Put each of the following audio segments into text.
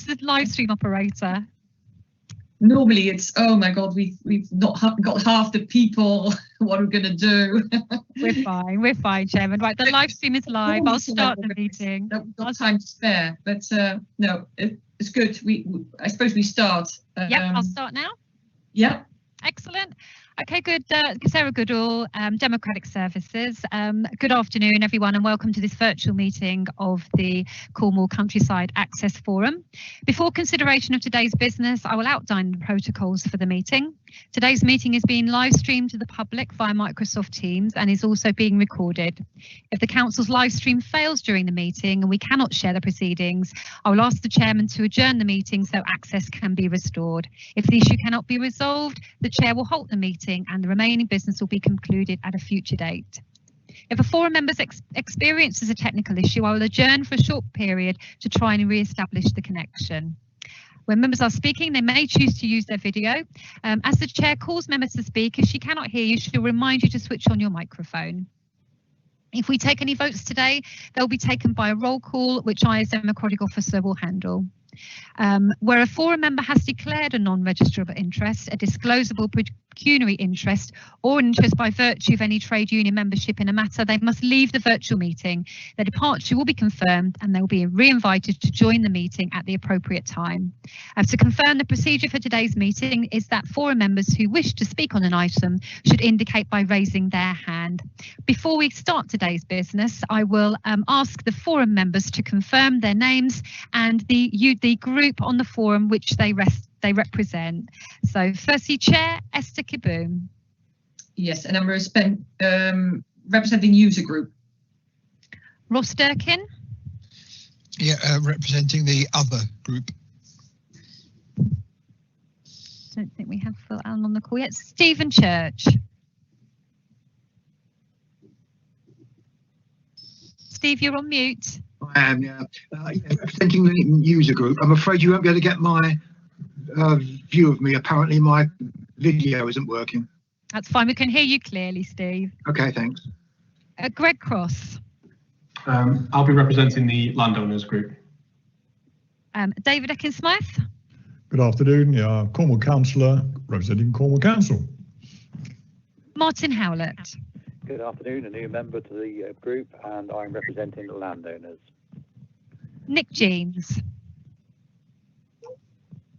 the live stream operator? Normally it's, oh my God, we've not got half the people. What are we going to do? We're fine, Chairman. Right, the live stream is live. I'll start the meeting. Not time to spare, but no, it's good. I suppose we start. Yep, I'll start now. Yeah. Excellent. Okay, good. Sarah Goodall, Democratic Services. Good afternoon, everyone, and welcome to this virtual meeting of the Cornwall Countryside Access Forum. Before consideration of today's business, I will outline the protocols for the meeting. Today's meeting is being live streamed to the public via Microsoft Teams and is also being recorded. If the Council's live stream fails during the meeting and we cannot share the proceedings, I will ask the Chairman to adjourn the meeting so access can be restored. If the issue cannot be resolved, the Chair will halt the meeting and the remaining business will be concluded at a future date. If a forum member experiences a technical issue, I will adjourn for a short period to try and re-establish the connection. When members are speaking, they may choose to use their video. As the Chair calls members to speak, if she cannot hear you, she'll remind you to switch on your microphone. If we take any votes today, they'll be taken by a roll call, which I as Democratic Officer will handle. Where a forum member has declared a non-registrable interest, a disclosable pecuniary interest, or an interest by virtue of any trade union membership in a matter, they must leave the virtual meeting. Their departure will be confirmed and they will be re-invited to join the meeting at the appropriate time. To confirm, the procedure for today's meeting is that forum members who wish to speak on an item should indicate by raising their hand. Before we start today's business, I will ask the forum members to confirm their names and the group on the forum which they represent. So firstly, Chair Esther Kiboom. Yes, and I'm representing user group. Ross Durkin. Yeah, representing the other group. Don't think we have Phil Allen on the call yet. Stephen Church. Steve, you're on mute. I am, yeah. Representing the user group. I'm afraid you won't be able to get my view of me. Apparently my video isn't working. That's fine. We can hear you clearly, Steve. Okay, thanks. Greg Cross. I'll be representing the landowners group. David Ekin-Smith. Good afternoon. Yeah, Cornwall Councillor representing Cornwall Council. Martin Howlett. Good afternoon, a new member to the group, and I'm representing the landowners. Nick James.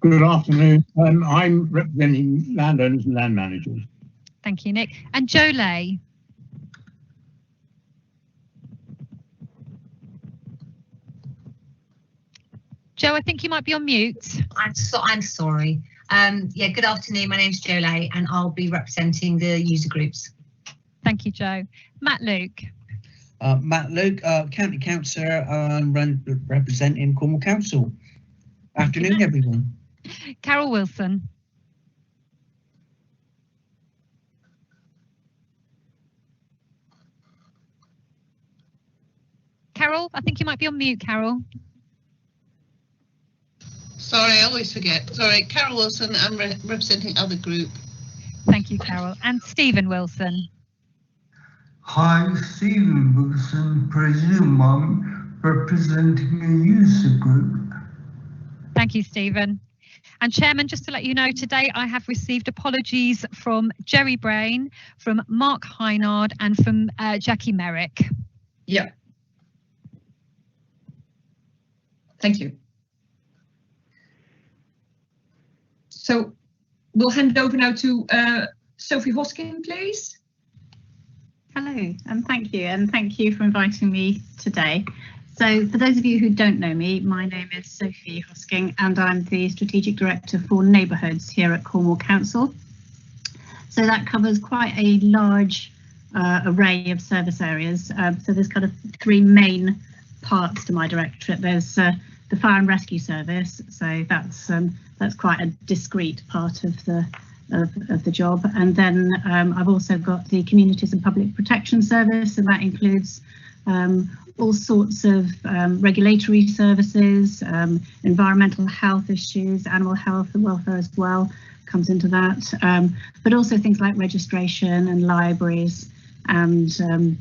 Good afternoon. I'm representing landowners and land managers. Thank you, Nick. And Joe Lay. Joe, I think you might be on mute. I'm sorry. Yeah, good afternoon. My name's Jo Lay, and I'll be representing the user groups. Thank you, Joe. Matt Luke. Matt Luke, County Councillor, representing Cornwall Council. Afternoon, everyone. Carol Wilson. Carol, I think you might be on mute, Carol. Sorry, I always forget. Sorry, Carol Wilson, I'm representing other group. Thank you, Carol. And Stephen Wilson. Hi, Stephen Wilson, presume I'm representing a user group. Thank you, Stephen. And Chairman, just to let you know, today I have received apologies from Jerry Brain, from Mark Heinard, and from Jackie Merrick. Yeah. Thank you. So we'll hand over now to Sophie Hoskin, please. Hello, and thank you for inviting me today. So for those of you who don't know me, my name is Sophie Hosking and I'm the Strategic Director for Neighbourhoods here at Cornwall Council. So that covers quite a large array of service areas. So there's kind of three main parts to my directorate. There's the Fire and Rescue Service, so that's quite a discrete part of the job, and then I've also got the Communities and Public Protection Service, and that includes all sorts of regulatory services, environmental health issues, animal health and welfare as well comes into that, but also things like registration and libraries and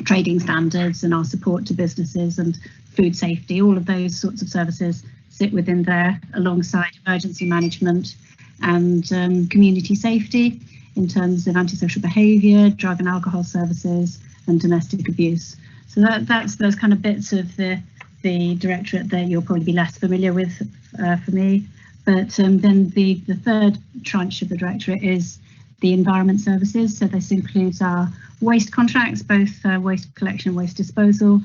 trading standards and our support to businesses and food safety. All of those sorts of services sit within there alongside emergency management and community safety in terms of antisocial behaviour, drug and alcohol services and domestic abuse. So that's those kind of bits of the directorate that you'll probably be less familiar with for me. But then the third tranche of the directorate is the environment services. So this includes our waste contracts, both waste collection and waste disposal,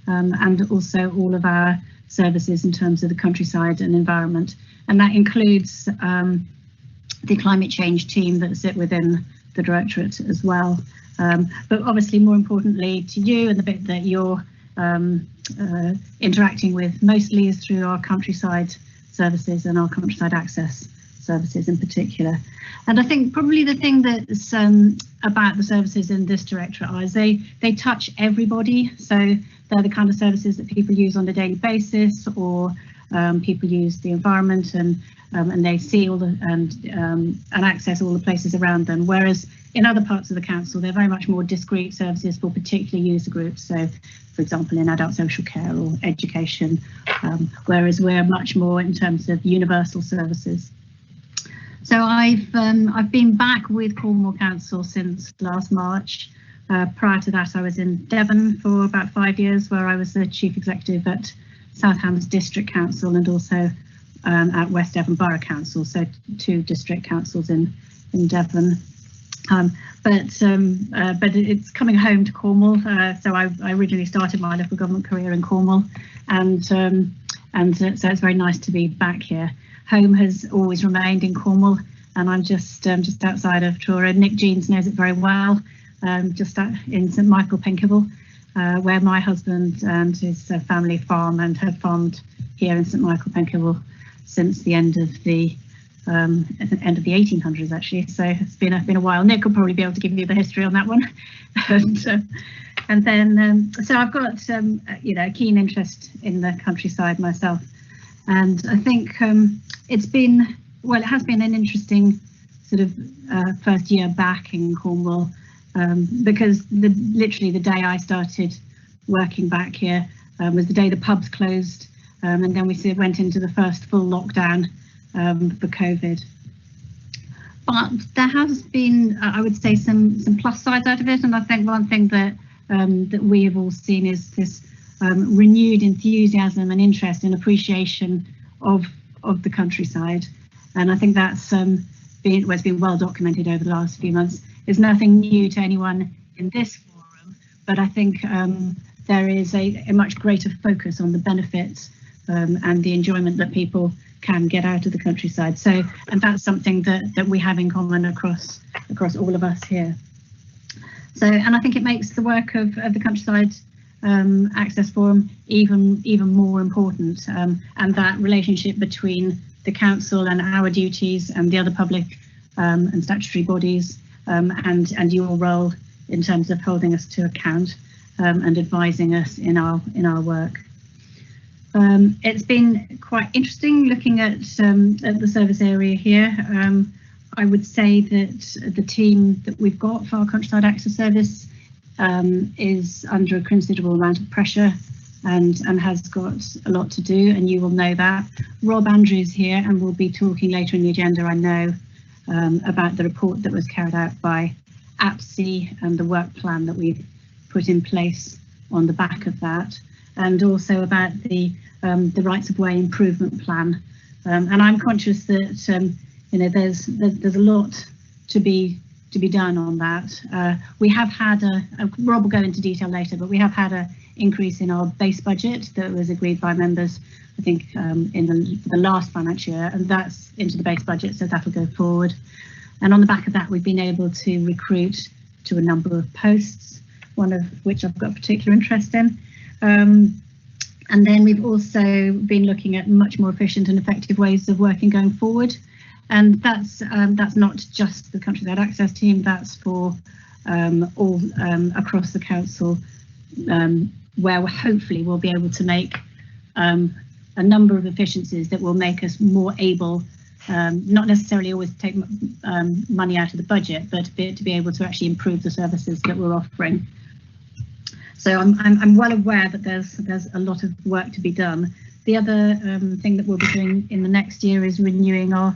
and also all of our services in terms of the countryside and environment. And that includes the climate change team that sit within the directorate as well. But obviously, more importantly to you, and the bit that you're interacting with mostly is through our countryside services and our countryside access services in particular. And I think probably the thing that's about the services in this directorate is they touch everybody. So they're the kind of services that people use on a daily basis, or people use the environment and they see all the and access all the places around them. Whereas in other parts of the council, they're very much more discrete services for particular user groups. So, for example, in adult social care or education, whereas we're much more in terms of universal services. So I've been back with Cornwall Council since last March. Prior to that, I was in Devon for about 5 years, where I was the chief executive at South Hams District Council and also at West Devon Borough Council, so 2 district councils in Devon. But it's coming home to Cornwall. So I originally started my local government career in Cornwall, and so it's very nice to be back here. Home has always remained in Cornwall, and I'm just outside of Truro. Nick Jeans knows it very well, just in St Michael Penkival, where my husband and his family farm and have farmed here in St Michael Penkival since the end of the 1800s, actually. So it's been a while. Nick will probably be able to give you the history on that one. and then so I've got a keen interest in the countryside myself, and I think it has been an interesting sort of first year back in Cornwall, because literally the day I started working back here was the day the pubs closed, and then we went into the first full lockdown for COVID. But there has been, I would say, some plus sides out of it, and I think one thing that we have all seen is this renewed enthusiasm and interest and appreciation of the countryside, and I think that's been well documented over the last few months. It's nothing new to anyone in this forum, but I think there is a much greater focus on the benefits and the enjoyment that people can get out of the countryside. So, and that's something that we have in common across all of us here. So, and I think it makes the work of the Countryside Access Forum even more important, and that relationship between the council and our duties and the other public and statutory bodies, and your role in terms of holding us to account and advising us in our work. It's been quite interesting looking at the service area here. I would say that the team that we've got for our Countryside Access Service is under a considerable amount of pressure and has got a lot to do, and you will know that. Rob Andrews here, and we'll be talking later in the agenda, I know, about the report that was carried out by APSI and the work plan that we've put in place on the back of that, and also about the rights of way improvement plan. And I'm conscious that there's a lot to be done on that. We have had Rob will go into detail later, but we have had an increase in our base budget that was agreed by members, I think, in the last financial year, and that's into the base budget, so that'll go forward. And on the back of that, we've been able to recruit to a number of posts, one of which I've got a particular interest in. And then we've also been looking at much more efficient and effective ways of working going forward. And that's not just the Countryside Access team, that's for all across the council, where hopefully we'll be able to make a number of efficiencies that will make us more able, not necessarily always to take money out of the budget, but to be able to actually improve the services that we're offering. So I'm well aware that there's a lot of work to be done, The other thing that we'll be doing in the next year is renewing our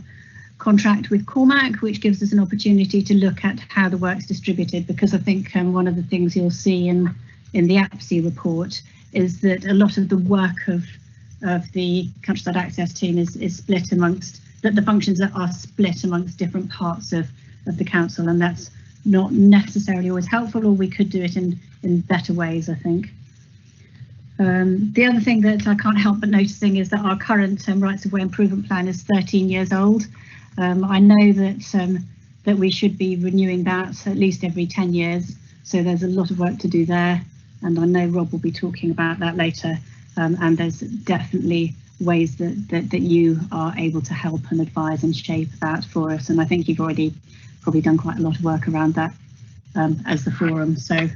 contract with Cormac, which gives us an opportunity to look at how the work's distributed, because I think one of the things you'll see in the APSI report is that a lot of the work of the Countryside Access team is split amongst, that the functions are split amongst different parts of the council, and that's not necessarily always helpful, or we could do it in better ways, I think. The other thing that I can't help but noticing is that our current rights of way improvement plan is 13 years old. I know that we should be renewing that at least every 10 years, so there's a lot of work to do there, and I know Rob will be talking about that later, and there's definitely ways that you are able to help and advise and shape that for us, and I think you've already probably done quite a lot of work around that as the forum, so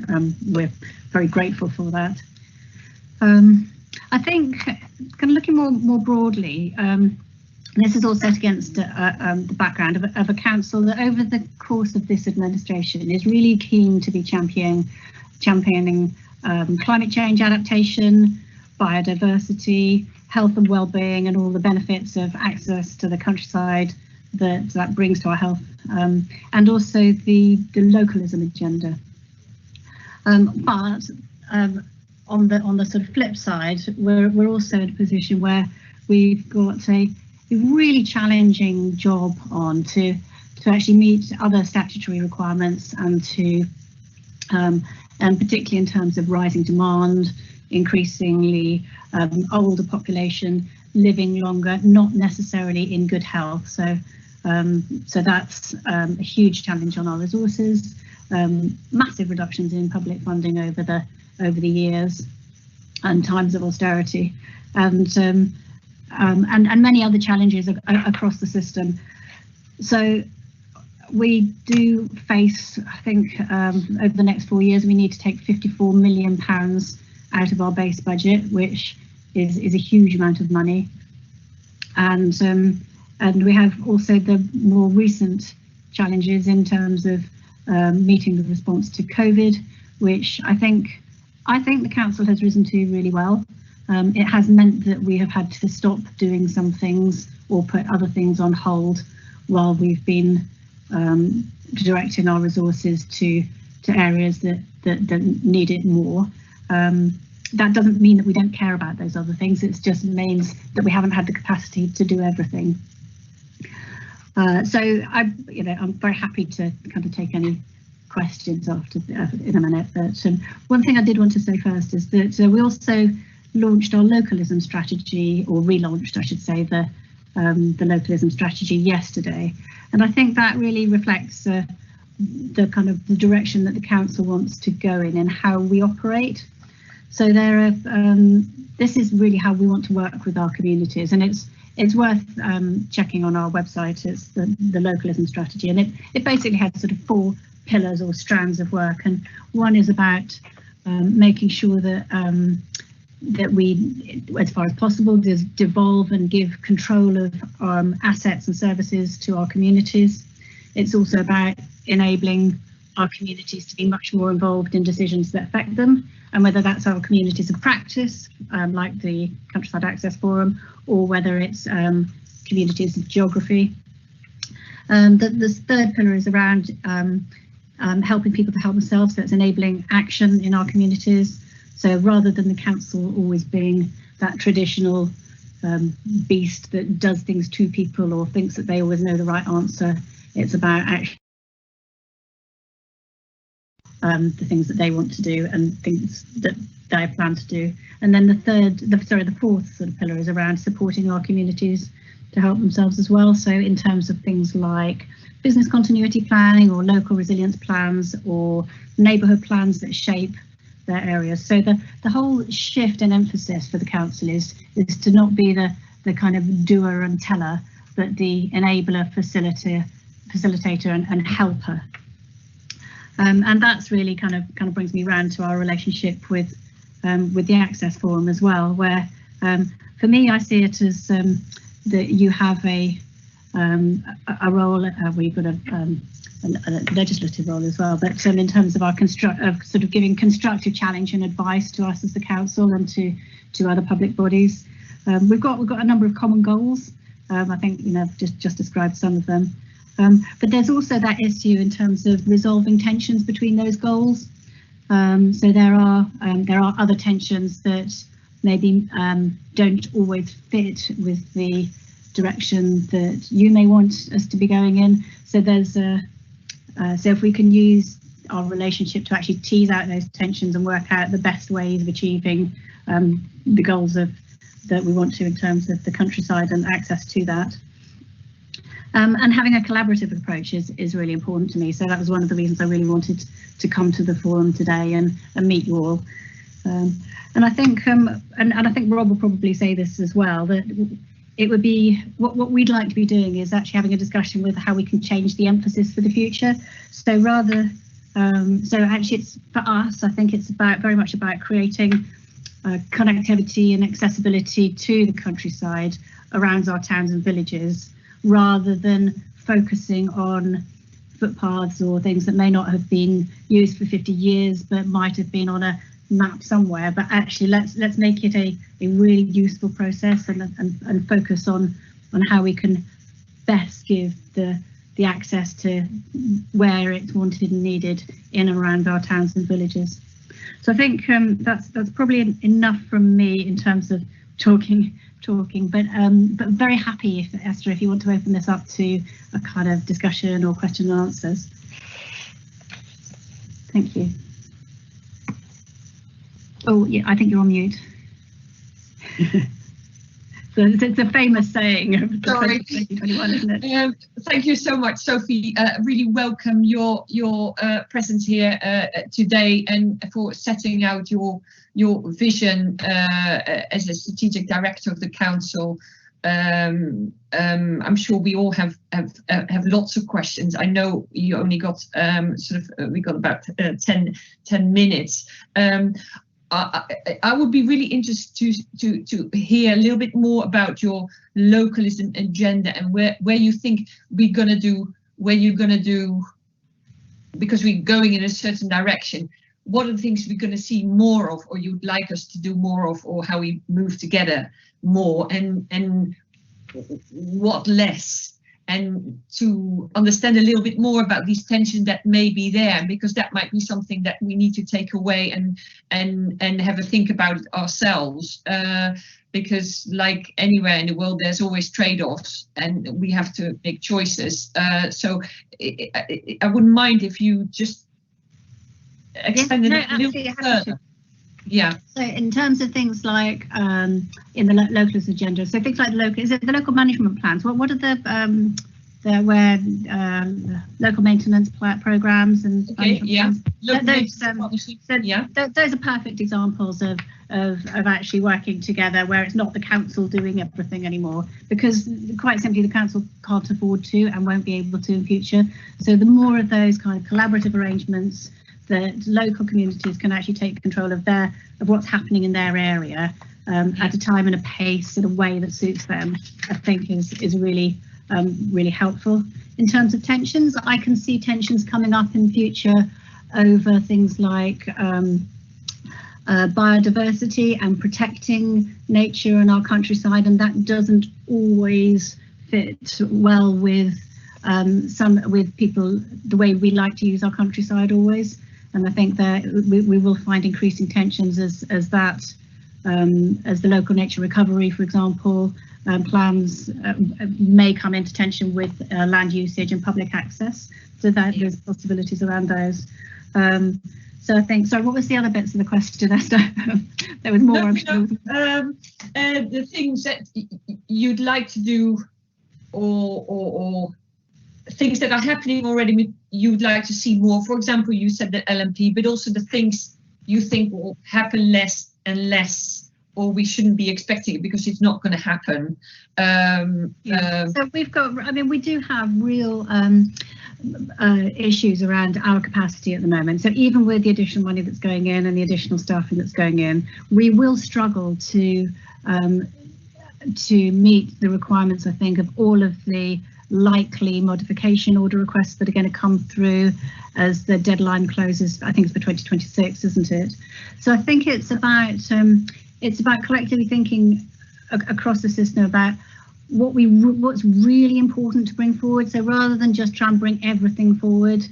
we're very grateful for that. I think, kind of looking more broadly, this is all set against the background of a council that over the course of this administration is really keen to be championing climate change adaptation, biodiversity, health and well-being, and all the benefits of access to the countryside that brings to our health, and also the localism agenda. But on the sort of flip side, we're also in a position where we've got a really challenging job on to actually meet other statutory requirements, and to and particularly in terms of rising demand, increasingly older population living longer, not necessarily in good health. So that's a huge challenge on our resources. Massive reductions in public funding over the years and times of austerity, and many other challenges across the system. So we do face, I think, over the next 4 years, we need to take £54 million out of our base budget, which is a huge amount of money. And we have also the more recent challenges in terms of meeting the response to COVID, which I think the council has risen to really well. It has meant that we have had to stop doing some things or put other things on hold while we've been directing our resources to areas that need it more. That doesn't mean that we don't care about those other things. It just means that we haven't had the capacity to do everything. So I'm very happy to kind of take any questions after in a minute. But one thing I did want to say first is that we also launched our localism strategy, or relaunched, I should say, the localism strategy yesterday, and I think that really reflects the kind of the direction that the council wants to go in and how we operate. So this is really how we want to work with our communities, and it's worth checking on our website. It's the localism strategy, and it basically has sort of 4 pillars or strands of work, and one is about making sure that that we, as far as possible, devolve and give control of assets and services to our communities. It's also about enabling our communities to be much more involved in decisions that affect them, and whether that's our communities of practice, like the Countryside Access Forum, or whether it's communities of geography. The third pillar is around helping people to help themselves, so it's enabling action in our communities. So rather than the council always being that traditional beast that does things to people or thinks that they always know the right answer, it's about actually the things that they want to do and things that they plan to do. And then the fourth sort of pillar is around supporting our communities to help themselves as well. So in terms of things like business continuity planning or local resilience plans or neighbourhood plans that shape their areas. So the whole shift in emphasis for the council is to not be the kind of doer and teller, but the enabler, facilitator and helper. And that's really kind of brings me round to our relationship with the Access Forum as well, where for me I see it as that you have a role where you've got a legislative role as well, but in terms of our sort of giving constructive challenge and advice to us as the council and to other public bodies, We've got a number of common goals. I think I've just described some of them. But there's also that issue in terms of resolving tensions between those goals. So there are other tensions that maybe don't always fit with the direction that you may want us to be going in. So there's so if we can use our relationship to actually tease out those tensions and work out the best ways of achieving the goals that we want to in terms of the countryside and access to that. And having a collaborative approach is really important to me. So that was one of the reasons I really wanted to come to the forum today and meet you all. And I think and I think Rob will probably say this as well, that it would be what we'd like to be doing is actually having a discussion with how we can change the emphasis for the future. So rather, so actually it's for us, I think it's very much about creating connectivity and accessibility to the countryside around our towns and villages, rather than focusing on footpaths or things that may not have been used for 50 years but might have been on a map somewhere. But actually let's make it a really useful process and focus on how we can best give the access to where it's wanted and needed in and around our towns and villages. So I think that's probably enough from me in terms of talking, but very happy, if Esther, if you want to open this up to a kind of discussion or question and answers. Thank you. Oh yeah, I think you're on mute. So it's a famous saying of 2021, isn't it? Thank you so much, Sophie. Really welcome your presence here today, and for setting out your vision as a strategic director of the council. I'm sure we all have lots of questions. I know you only got we got about 10 minutes. I would be really interested to hear a little bit more about your localism agenda and where you think we're gonna do, where you're gonna do, because we're going in a certain direction. What are the things we're gonna see more of, or you'd like us to do more of, or how we move together more, and what less? And to understand a little bit more about these tensions that may be there, because that might be something that we need to take away and have a think about it ourselves, because like anywhere in the world there's always trade-offs and we have to make choices. So I wouldn't mind if you just expanded it a little further. Yeah. So in terms of things like in the localist agenda, so things like the local management plans. What are the local maintenance programs and those are perfect examples of actually working together, where it's not the council doing everything anymore, because quite simply the council can't afford to and won't be able to in future. So the more of those kind of collaborative arrangements that local communities can actually take control of what's happening in their area at a time and a pace in a way that suits them, I think is really really helpful. In terms of tensions, I can see tensions coming up in future over things like biodiversity and protecting nature in our countryside, and that doesn't always fit well with with people the way we like to use our countryside always. And I think that we will find increasing tensions as the local nature recovery, for example, plans may come into tension with land usage and public access. So that there's possibilities around those. So I think, sorry, what was the other bits of the question, Esther? There was more. The things that you'd like to do, or things that are happening already you'd like to see more. For example, you said the LMP, but also the things you think will happen less and less, or we shouldn't be expecting it because it's not going to happen. So we've got, I mean, we do have real issues around our capacity at the moment. So even with the additional money that's going in and the additional staffing that's going in, we will struggle to meet the requirements, I think, of all of the likely modification order requests that are going to come through as the deadline closes. I think it's for 2026, isn't it? So I think it's about collectively thinking across the system about what's really important to bring forward. So rather than just try and bring everything forward,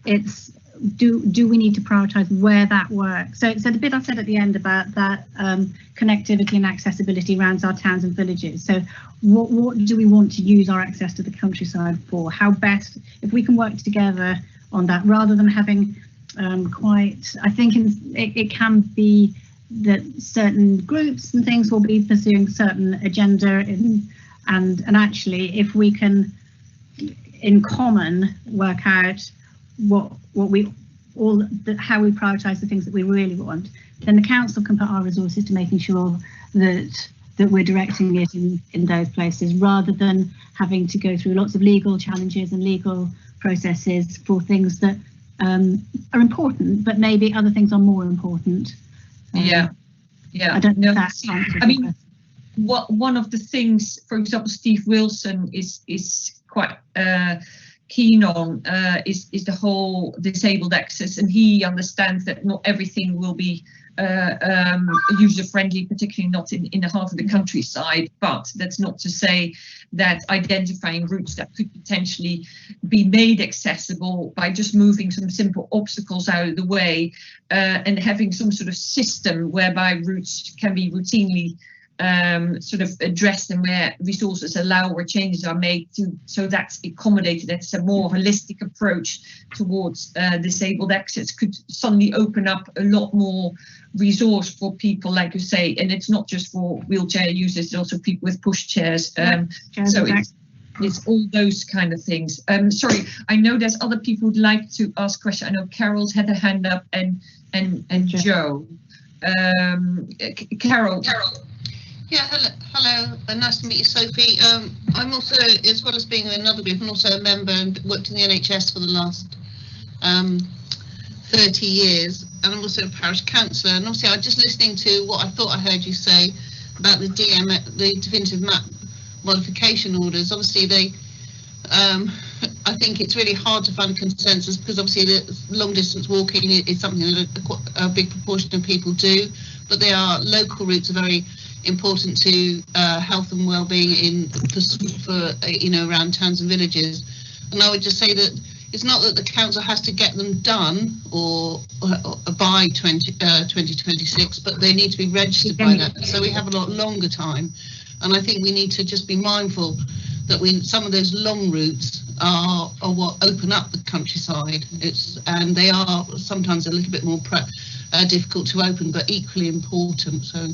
it's do we need to prioritise where that works? So the bit I said at the end about that connectivity and accessibility around our towns and villages. So what do we want to use our access to the countryside for? How best, if we can work together on that, rather than having I think it can be that certain groups and things will be pursuing certain agenda and actually if we can in common work out how we prioritise the things that we really want, then the council can put our resources to making sure that we're directing it in those places, rather than having to go through lots of legal challenges and legal processes for things that are important, but maybe other things are more important. Yeah. I don't know if that's one of the things, for example, Steve Wilson is quite keen on is the whole disabled access, and he understands that not everything will be user friendly, particularly not in the heart of the countryside, but that's not to say that identifying routes that could potentially be made accessible by just moving some simple obstacles out of the way and having some sort of system whereby routes can be routinely sort of addressed and where resources allow or changes are made so that's accommodated. That's a more holistic approach towards disabled access could suddenly open up a lot more resource for people, like you say, and it's not just for wheelchair users, it's also people with push chairs. So it's all those kind of things. Sorry, I know there's other people who'd like to ask questions. I know Carol's had her hand up and Joe. Carol. Yeah, hello, nice to meet you, Sophie. I'm also, as well as being in another group, I'm also a member and worked in the NHS for the last 30 years, and I'm also a parish councillor. And obviously, I'm just listening to what I thought I heard you say about the the definitive map modification orders. Obviously, I think it's really hard to find a consensus because obviously the long distance walking is something that a big proportion of people do, but they are local routes are very important to health and well-being around towns and villages. And I would just say that it's not that the council has to get them done or by 2026, but they need to be registered by that, so we have a lot longer time. And I think we need to just be mindful that some of those long routes are what open up the countryside. And they are sometimes a little bit more difficult to open, but equally important. So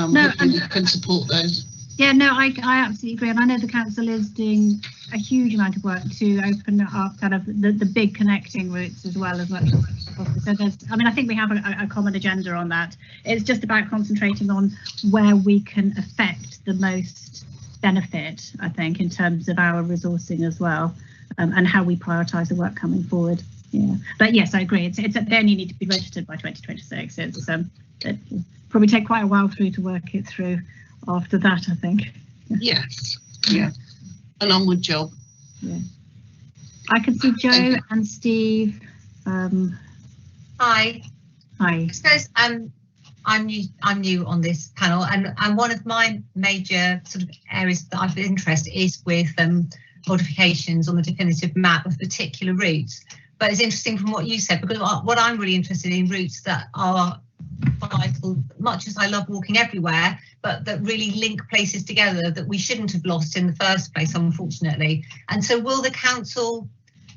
we can support those. Yeah, no, I absolutely agree, and I know the council is doing a huge amount of work to open up kind of the big connecting routes as well as much as possible. So I think we have a common agenda on that. It's just about concentrating on where we can affect the most benefit, I think, in terms of our resourcing as well, and how we prioritise the work coming forward. Yeah, but yes, I agree. They only need to be registered by 2026. It probably take quite a while to work it through after that, I think. Yes, yeah, an onward job. Yeah, I can see Joe and Steve. Hi. I suppose I'm new on this panel, and one of my major sort of areas that I've interest is with modifications on the definitive map of particular routes. But it's interesting from what you said, because what I'm really interested in routes that are vital, much as I love walking everywhere, but that really link places together that we shouldn't have lost in the first place, unfortunately. And so will the council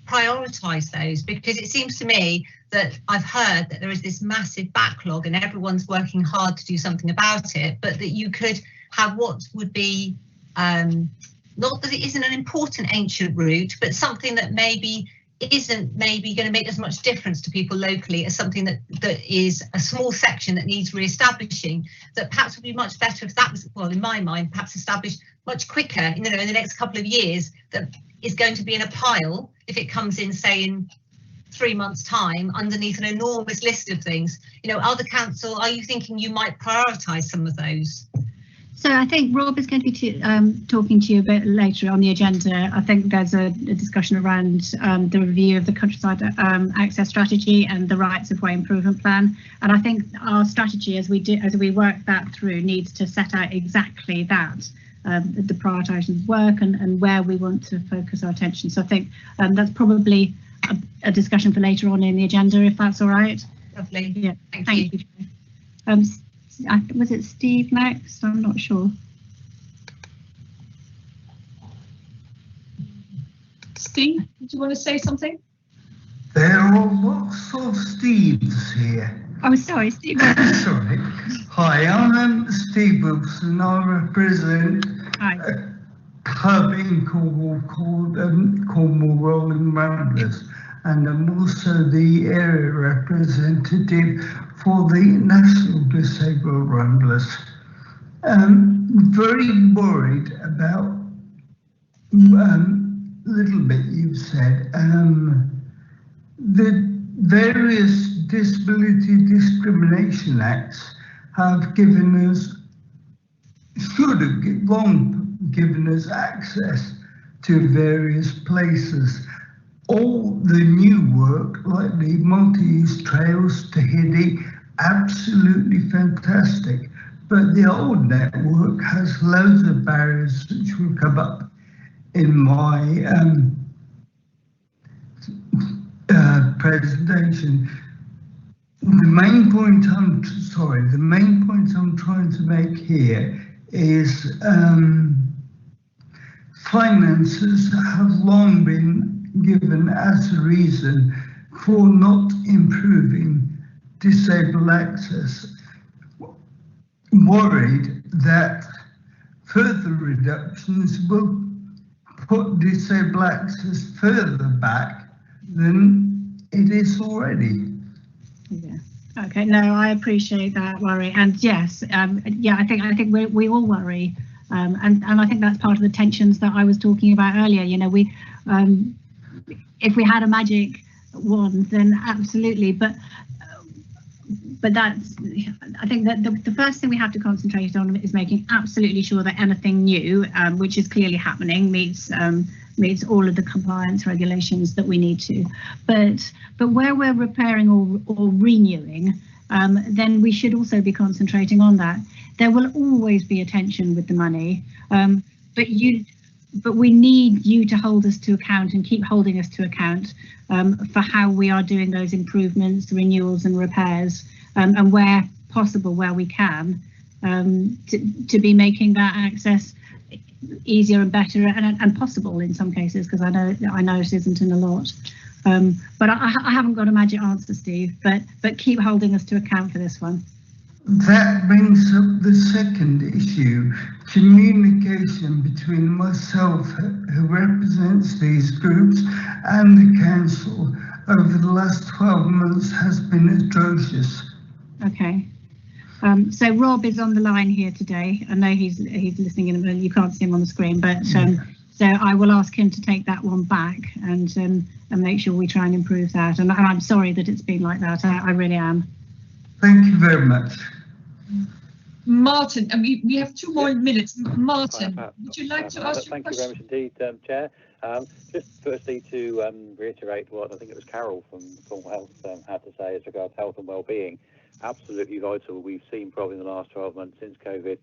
prioritise those? Because it seems to me that I've heard that there is this massive backlog and everyone's working hard to do something about it, but that you could have what would be, not that it isn't an important ancient route, but something that maybe isn't maybe going to make as much difference to people locally as something that is a small section that needs re-establishing, that perhaps would be much better if that was, well, in my mind, perhaps established much quicker, in the next couple of years, that is going to be in a pile if it comes in, say, in 3 months' time, underneath an enormous list of things. Other council, are you thinking you might prioritise some of those? So I think Rob is going to be talking to you a bit later on the agenda. I think there's a discussion around the review of the countryside access strategy and the rights of way improvement plan. And I think our strategy, as we work that through, needs to set out exactly that, the prioritising work and where we want to focus our attention. So I think that's probably a discussion for later on in the agenda, if that's all right. Lovely. Yeah. Thank you. Was it Steve next? I'm not sure. Steve, do you want to say something? There are lots of Steves here. Oh, sorry, Steve. Sorry. Hi, I'm Steve Wilson. I represent a club in Cornwall called Cornwall Rolling Ramblers, and I'm also the area representative for the National Disabled Ramblers. Very worried about little bit you've said. The various Disability Discrimination Acts have given us, should have long given us access to various places. All the new work, like the multi-use trails to Hiddy, absolutely fantastic. But the old network has loads of barriers which will come up in my presentation. The main point I'm trying to make here is finances have long been given as a reason for not improving disabled access. Worried that further reductions will put disabled access further back than it is already. Yeah. Okay. No, I appreciate that worry, and yes, yeah, I think we all worry, and I think that's part of the tensions that I was talking about earlier. You know, we if we had a magic wand, then absolutely, but that's, I think that the first thing we have to concentrate on is making absolutely sure that anything new, which is clearly happening, meets all of the compliance regulations that we need to. But where we're repairing or renewing, then we should also be concentrating on that. There will always be a tension with the money, but we need you to hold us to account and keep holding us to account for how we are doing those improvements, renewals and repairs, and where possible, where we can, to be making that access easier and better and possible in some cases, because I know it isn't in a lot. But I haven't got a magic answer, Steve, but keep holding us to account for this one. That brings up the second issue. Communication between myself, who represents these groups, and the council over the last 12 months has been atrocious. Okay. So Rob is on the line here today. I know he's listening in, and you can't see him on the screen, but so I will ask him to take that one back and make sure we try and improve that. And I'm sorry that it's been like that. I really am. Thank you very much. Martin, and we have 2 more minutes. Martin, would you like to ask your question? Thank you very much indeed, Chair. Just firstly to reiterate what I think it was Carol from Cornwall had to say as regards health and well-being. Absolutely vital. We've seen probably in the last 12 months since COVID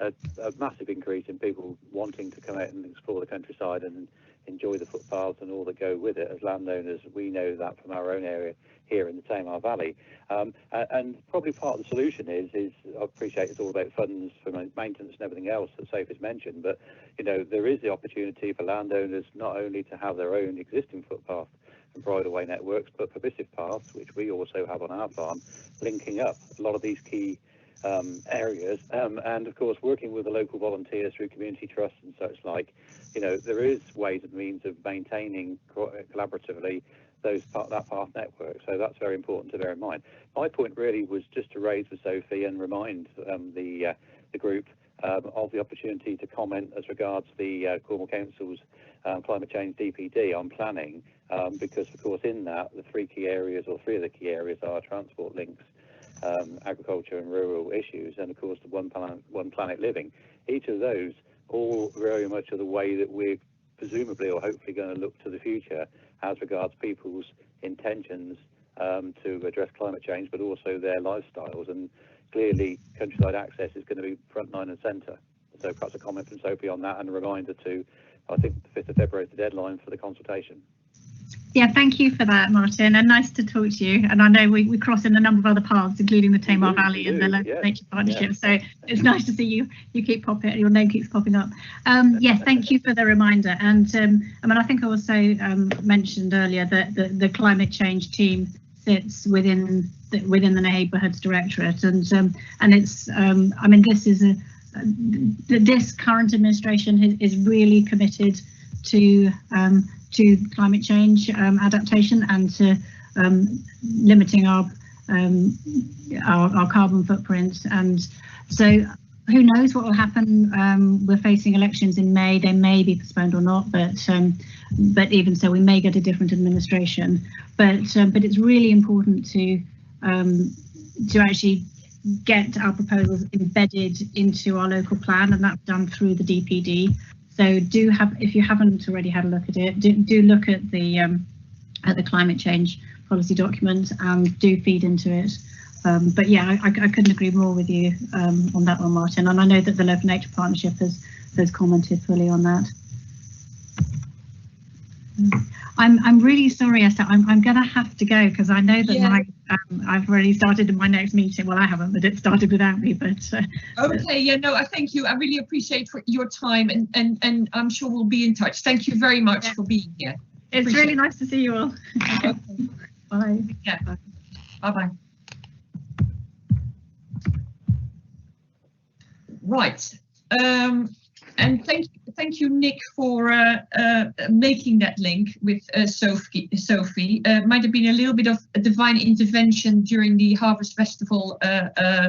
a massive increase in people wanting to come out and explore the countryside and enjoy the footpaths and all that go with it. As landowners, we know that from our own area here in the Tamar Valley. And probably part of the solution is I appreciate it's all about funds for maintenance and everything else that Sophie's mentioned, but you know, there is the opportunity for landowners not only to have their own existing footpath and bridleway networks, but permissive paths, which we also have on our farm, linking up a lot of these key areas, and of course working with the local volunteers through community trusts and such like. You know, there is ways and means of maintaining collaboratively that path network, so that's very important to bear in mind. My point really was just to raise with Sophie and remind the group of the opportunity to comment as regards the Cornwall Council's climate change DPD on planning, because of course in that the 3 of the key areas are transport links agriculture and rural issues, and of course the one planet living. Each of those all very much are the way that we're presumably or hopefully going to look to the future as regards people's intentions to address climate change, but also their lifestyles. And clearly countryside access is going to be front line and centre. So perhaps a comment from Sophie on that, and a reminder to, I think the 5th of February is the deadline for the consultation. Yeah, thank you for that, Martin, and nice to talk to you. And I know we cross in a number of other paths, including the Tamar Valley and the Local Nature Partnership. So it's nice to see you keep popping, your name keeps popping up. Yes, thank you for the reminder. And I mean, I think I also mentioned earlier that the climate change team sits within the Neighbourhoods Directorate, and it's I mean, this current administration is really committed to climate change adaptation and to limiting our carbon footprint. And so who knows what will happen. We're facing elections in May. They may be postponed or not, but even so, we may get a different administration. But it's really important to actually get our proposals embedded into our local plan, and that's done through the DPD. So if you haven't already had a look at it, do look at the climate change policy document and do feed into it. But yeah, I couldn't agree more with you on that one, Martin. And I know that the Local Nature Partnership has commented fully on that. I'm really sorry, Esther. I'm going to have to go because I know that I've already started in my next meeting. Well, I haven't, but it started without me. But okay, yeah, no, I thank you. I really appreciate your time, and I'm sure we'll be in touch. Thank you very much for being here. It's really nice to see you all. Okay. Bye. Yeah. Bye bye. Right. And thank you, Nick, for making that link with Sophie. Might have been a little bit of a divine intervention during the Harvest Festival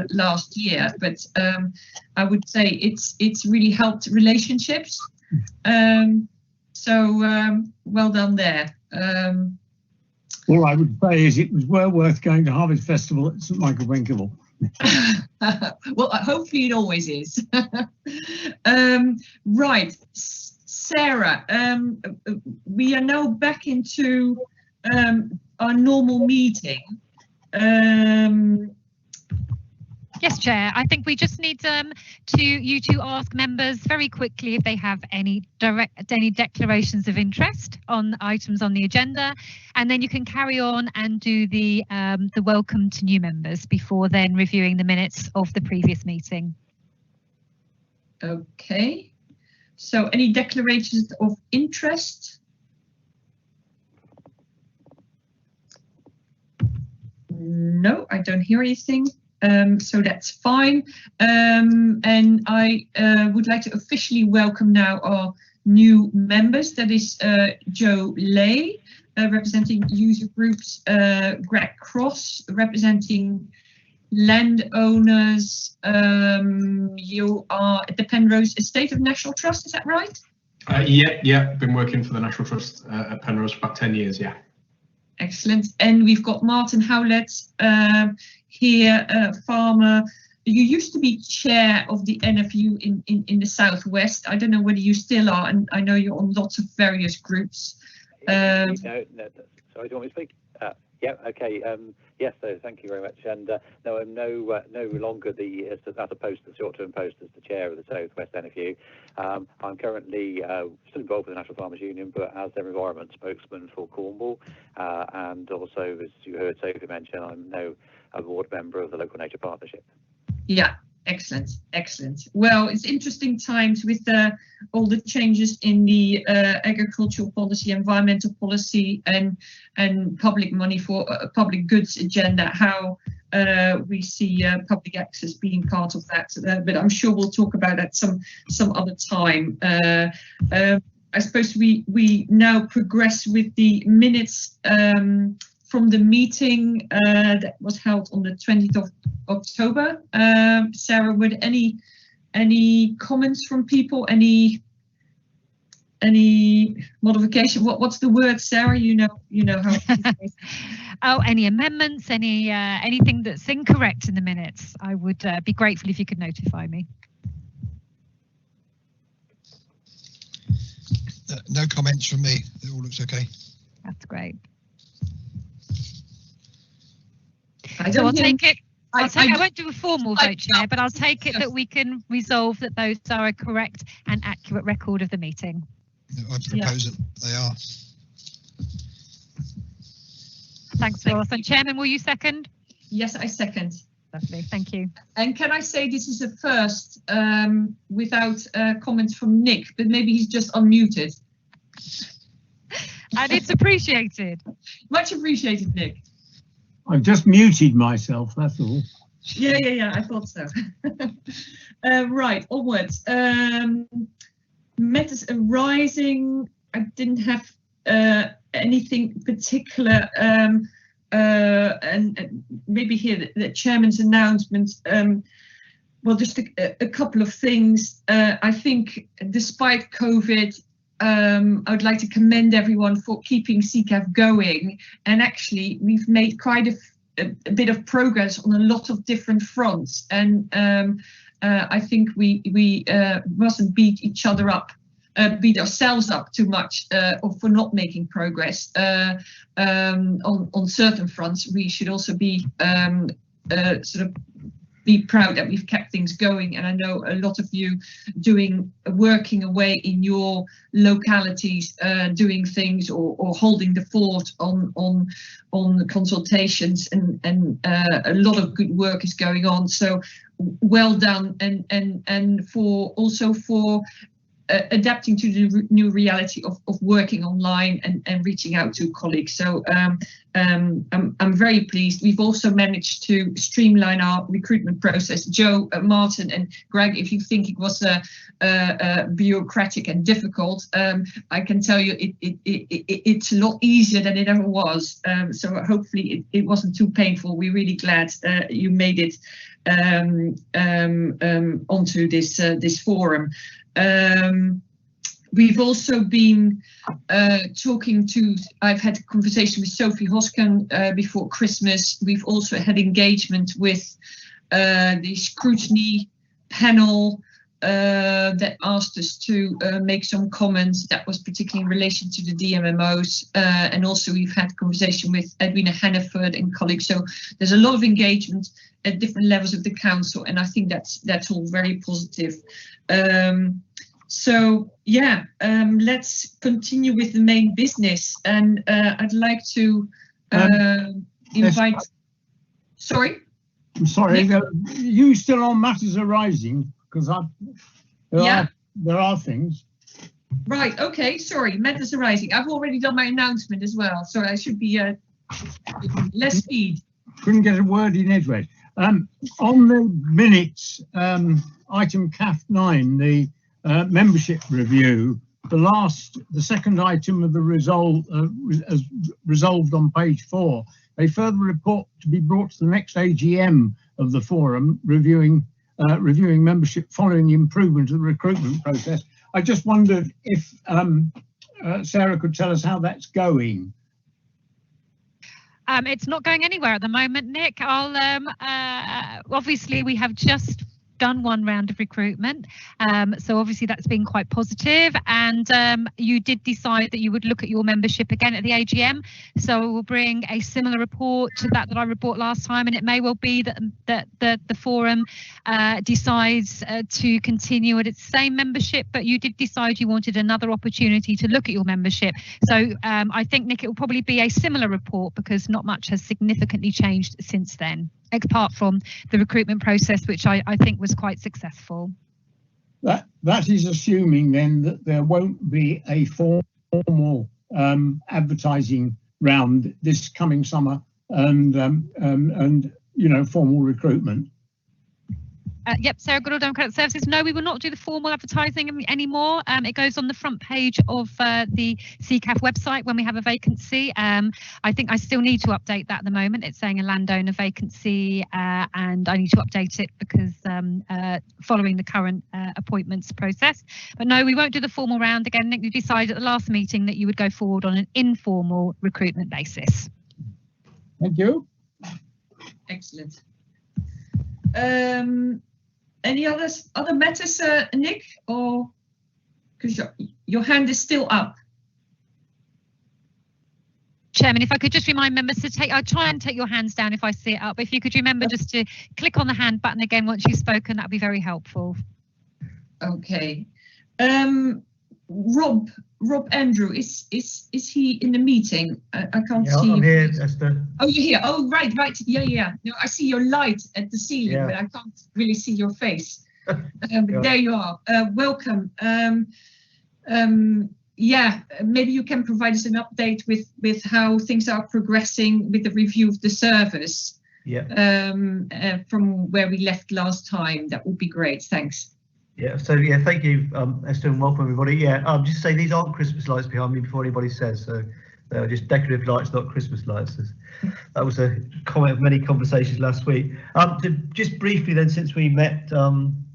last year, but I would say it's really helped relationships. So well done there. All I would say is it was well worth going to Harvest Festival at St Michael Winkable. Well, hopefully it always is. Right, Sarah, we are now back into our normal meeting. Yes, Chair. I think we just need you to ask members very quickly if they have any declarations of interest on items on the agenda, and then you can carry on and do the welcome to new members before then reviewing the minutes of the previous meeting. Okay. So any declarations of interest? No, I don't hear anything. So that's fine. And I would like to officially welcome now our new members. That is Joe Lay, representing user groups, Greg Cross, representing landowners. You are at the Penrose Estate of National Trust, is that right? Yeah, been working for the National Trust at Penrose for about 10 years, yeah. Excellent. And we've got Martin Howlett here, farmer. You used to be chair of the NFU in the Southwest. I don't know whether you still are, and I know you're on lots of various groups. No, sorry, do you want me to speak? Yeah, okay. Yes, so thank you very much. And no, I'm no longer as opposed to the short-term post as the chair of the Southwest NFU. I'm currently still involved with the National Farmers Union, but as their environment spokesman for Cornwall, and also, as you heard Sophie mention, I'm now a board member of the Local Nature Partnership. Yeah, excellent. Well, it's interesting times with all the changes in the agricultural policy, environmental policy, and public money for public goods agenda, how we see public access being part of that. But I'm sure we'll talk about that some other time. I suppose we now progress with the minutes from the meeting that was held on the 20th of October. Sarah, were there any comments from people? Any any modification? What's the word, Sarah? You know how. Oh, any amendments, anything that's incorrect in the minutes? I would be grateful if you could notify me. No comments from me. It all looks okay. That's great. So I'll take it. I won't do a formal vote, Chair, but I'll take it that we can resolve that those are a correct and accurate record of the meeting. I propose that they are. Thanks, Ross. And Chairman, will you second? Yes, I second. Lovely, thank you. And can I say this is a first without comments from Nick, but maybe he's just unmuted. And it's appreciated. Much appreciated, Nick. I've just muted myself, that's all. Yeah, I thought so. Right, onwards. Matters arising, I didn't have anything particular, and maybe here the chairman's announcement. Well, just a couple of things. I think despite COVID, I would like to commend everyone for keeping CCAF going, and actually we've made quite a bit of progress on a lot of different fronts, and I think we mustn't beat each other up, beat ourselves up too much or for not making progress on certain fronts. We should also be sort of be proud that we've kept things going, and I know a lot of you working away in your localities, doing things or holding the fort on consultations, and a lot of good work is going on. So well done, and for also for adapting to the new reality of working online and reaching out to colleagues. So I'm very pleased. We've also managed to streamline our recruitment process. Joe, Martin and Greg, if you think it was bureaucratic and difficult, I can tell you it's a lot easier than it ever was. So hopefully it wasn't too painful. We're really glad you made it onto this forum. We've also been talking to, I've had a conversation with Sophie Hosken before Christmas. We've also had engagement with the scrutiny panel that asked us to make some comments. That was particularly in relation to the DMMOs. And also we've had conversation with Edwina Hannaford and colleagues. So there's a lot of engagement at different levels of the council, and I think that's all very positive. So yeah, let's continue with the main business, and I'd like to invite. Sorry. I'm sorry. Are you still on matters arising? Because there are things. Right. Okay. Sorry. Matters arising. I've already done my announcement as well, so I should be less speed. Couldn't get a word in edgeways. On the minutes, item CAF 9, the membership review, the second item of the resolved on page 4, a further report to be brought to the next AGM of the forum, reviewing membership following the improvement of the recruitment process. I just wondered if Sarah could tell us how that's going. It's not going anywhere at the moment, Nick. Obviously we have just done one round of recruitment, so obviously that's been quite positive, and you did decide that you would look at your membership again at the AGM, so we'll bring a similar report to that I reported last time, and it may well be that the forum decides to continue at its same membership, but you did decide you wanted another opportunity to look at your membership. So I think, Nick, it will probably be a similar report because not much has significantly changed since then, apart from the recruitment process, which I think was quite successful. That is assuming then that there won't be a formal advertising round this coming summer and formal recruitment. Yep, Sarah Goodall, Democratic Services. No, we will not do the formal advertising anymore. It goes on the front page of the CCAF website when we have a vacancy. I think I still need to update that at the moment. It's saying a landowner vacancy, and I need to update it because following the current appointments process. But no, we won't do the formal round again. Nick, you decided at the last meeting that you would go forward on an informal recruitment basis. Thank you. Excellent. Any other matters, Nick, or because your hand is still up? Chairman, if I could just remind members to I'll try and take your hands down if I see it up. If you could remember just to click on the hand button again once you've spoken, that'd be very helpful. Okay. Rob Andrew, is he in the meeting? I can't see. I'm here, Esther. Oh, you're here. Oh, right. Yeah. No, I see your light at the ceiling, but I can't really see your face. There you are. Welcome. Maybe you can provide us an update with how things are progressing with the review of the service. From where we left last time. That would be great. Thanks. Thank you, Esther, and welcome everybody. Just say these aren't Christmas lights behind me before anybody says so. They're just decorative lights, not Christmas lights. That was a comment of many conversations last week. Just briefly then, since we met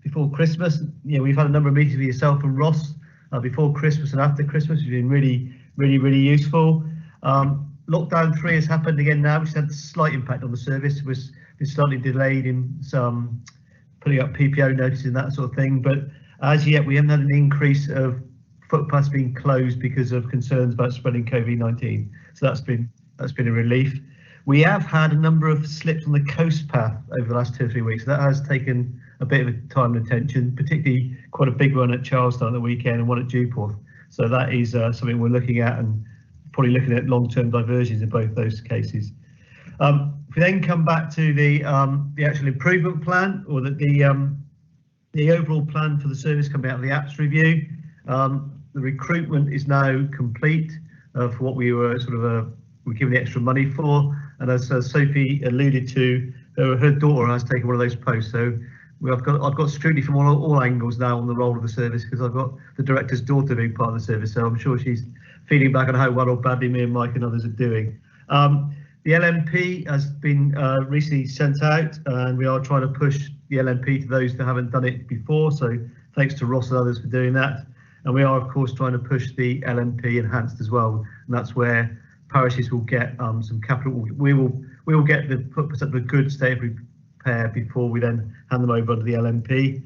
before Christmas, we've had a number of meetings with yourself and Ross before Christmas and after Christmas. It's been really useful. Lockdown 3 has happened again now, which had a slight impact on the service. It was slightly delayed in some putting up PPO notices and that sort of thing, but as yet we haven't had an increase of footpaths being closed because of concerns about spreading COVID-19. So that's been a relief. We have had a number of slips on the coast path over the last 2 or 3 weeks. That has taken a bit of time and attention, particularly quite a big one at Charlestown at the weekend and one at Dewporth. So that is something we're looking at, and probably looking at long-term diversions in both those cases. If we then come back to the actual improvement plan, or the overall plan for the service coming out of the apps review, the recruitment is now complete for what we were we're giving the extra money for, and as Sophie alluded to, her daughter has taken one of those posts. So I've got scrutiny from all angles now on the role of the service, because I've got the director's daughter being part of the service, so I'm sure she's feeding back on how well or badly me and Mike and others are doing. The LMP has been recently sent out, and we are trying to push the LMP to those that haven't done it before. So thanks to Ross and others for doing that. And we are, of course, trying to push the LMP enhanced as well. And that's where parishes will get some capital. We will get the put up a good state of repair before we then hand them over under the LMP.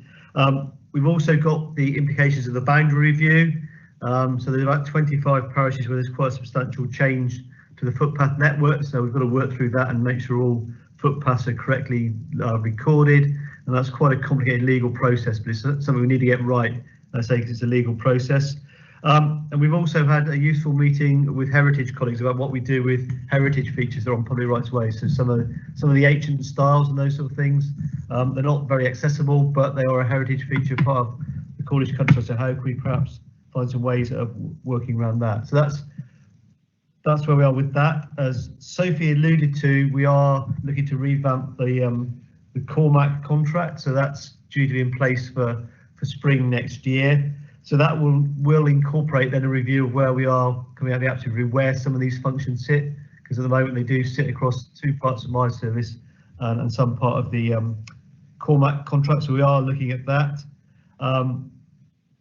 We've also got the implications of the boundary review. So there's about 25 parishes where there's quite a substantial change to the footpath network, so we've got to work through that and make sure all footpaths are correctly recorded, and that's quite a complicated legal process, but it's something we need to get right. I say because it's a legal process. And we've also had a useful meeting with heritage colleagues about what we do with heritage features that are on public rights way. So some of the ancient styles and those sort of things, they're not very accessible, but they are a heritage feature part of the Cornish countryside. So how can we perhaps find some ways of working around that? So that's where we are with that. As Sophie alluded to, we are looking to revamp the Cormac contract, so that's due to be in place for spring next year. So that will incorporate then a review of where we are coming out of the apps review, where some of these functions sit, because at the moment they do sit across 2 parts of my service and some part of the Cormac contract. So we are looking at that.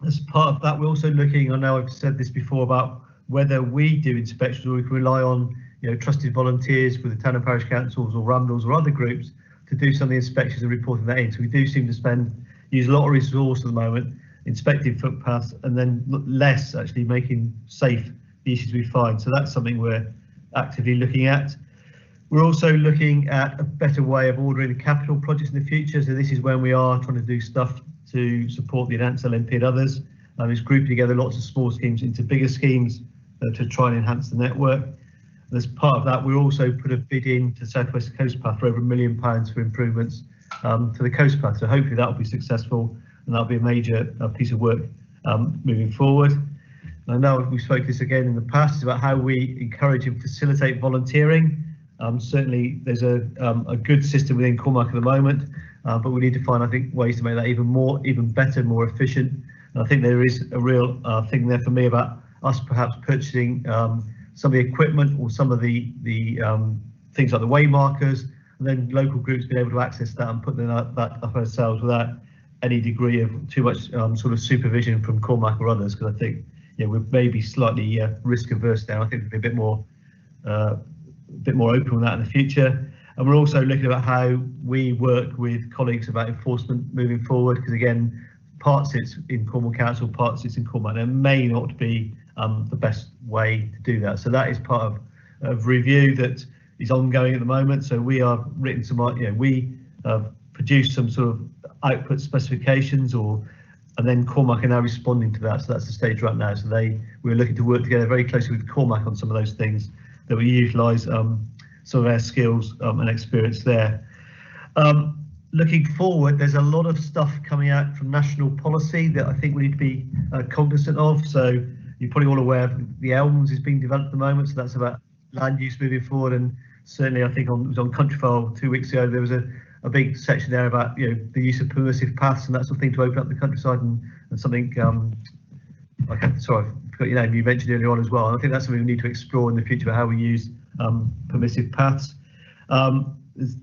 As part of that, we're also looking, I know I've said this before, about whether we do inspections or we can rely on trusted volunteers with the town and parish councils or Rambles or other groups to do some of the inspections and reporting that in. So we do seem to use a lot of resource at the moment inspecting footpaths, and then less actually making safe the issues we find. So that's something we're actively looking at. We're also looking at a better way of ordering the capital projects in the future. So this is when we are trying to do stuff to support the enhanced LMP and others. It's grouping together lots of small schemes into bigger schemes to try and enhance the network. And as part of that, we also put a bid in to South West Coast Path for over £1 million for improvements to the coast path. So hopefully that will be successful, and that'll be a major piece of work moving forward. And I know we've spoken this again in the past about how we encourage and facilitate volunteering. Certainly there's a good system within Cormac at the moment, but we need to find, I think, ways to make that even better, more efficient. And I think there is a real thing there for me about us perhaps purchasing some of the equipment or some of the things like the way markers, and then local groups being able to access that and put that up ourselves without any degree of too much sort of supervision from Cormac or others, because I think we're maybe slightly risk averse now. I think we'll be a bit more open on that in the future. And we're also looking at how we work with colleagues about enforcement moving forward, because again, parts it's in Cornwall Council, parts it's in Cornwall. There may not be the best way to do that. So that is part of review that is ongoing at the moment. So we are written some, we produced some sort of output specifications, and then Cormac are now responding to that. So that's the stage right now. So we're looking to work together very closely with Cormac on some of those things that we utilise some of our skills and experience there. Looking forward, there's a lot of stuff coming out from national policy that I think we need to be cognizant of. So you're probably all aware of the Elms is being developed at the moment. So that's about land use moving forward. And certainly I think it was on Countryfile 2 weeks ago, there was a big section there about the use of permissive paths and that sort of thing to open up the countryside, and something sorry, I forgot your name, you mentioned earlier on as well. And I think that's something we need to explore in the future, how we use permissive paths.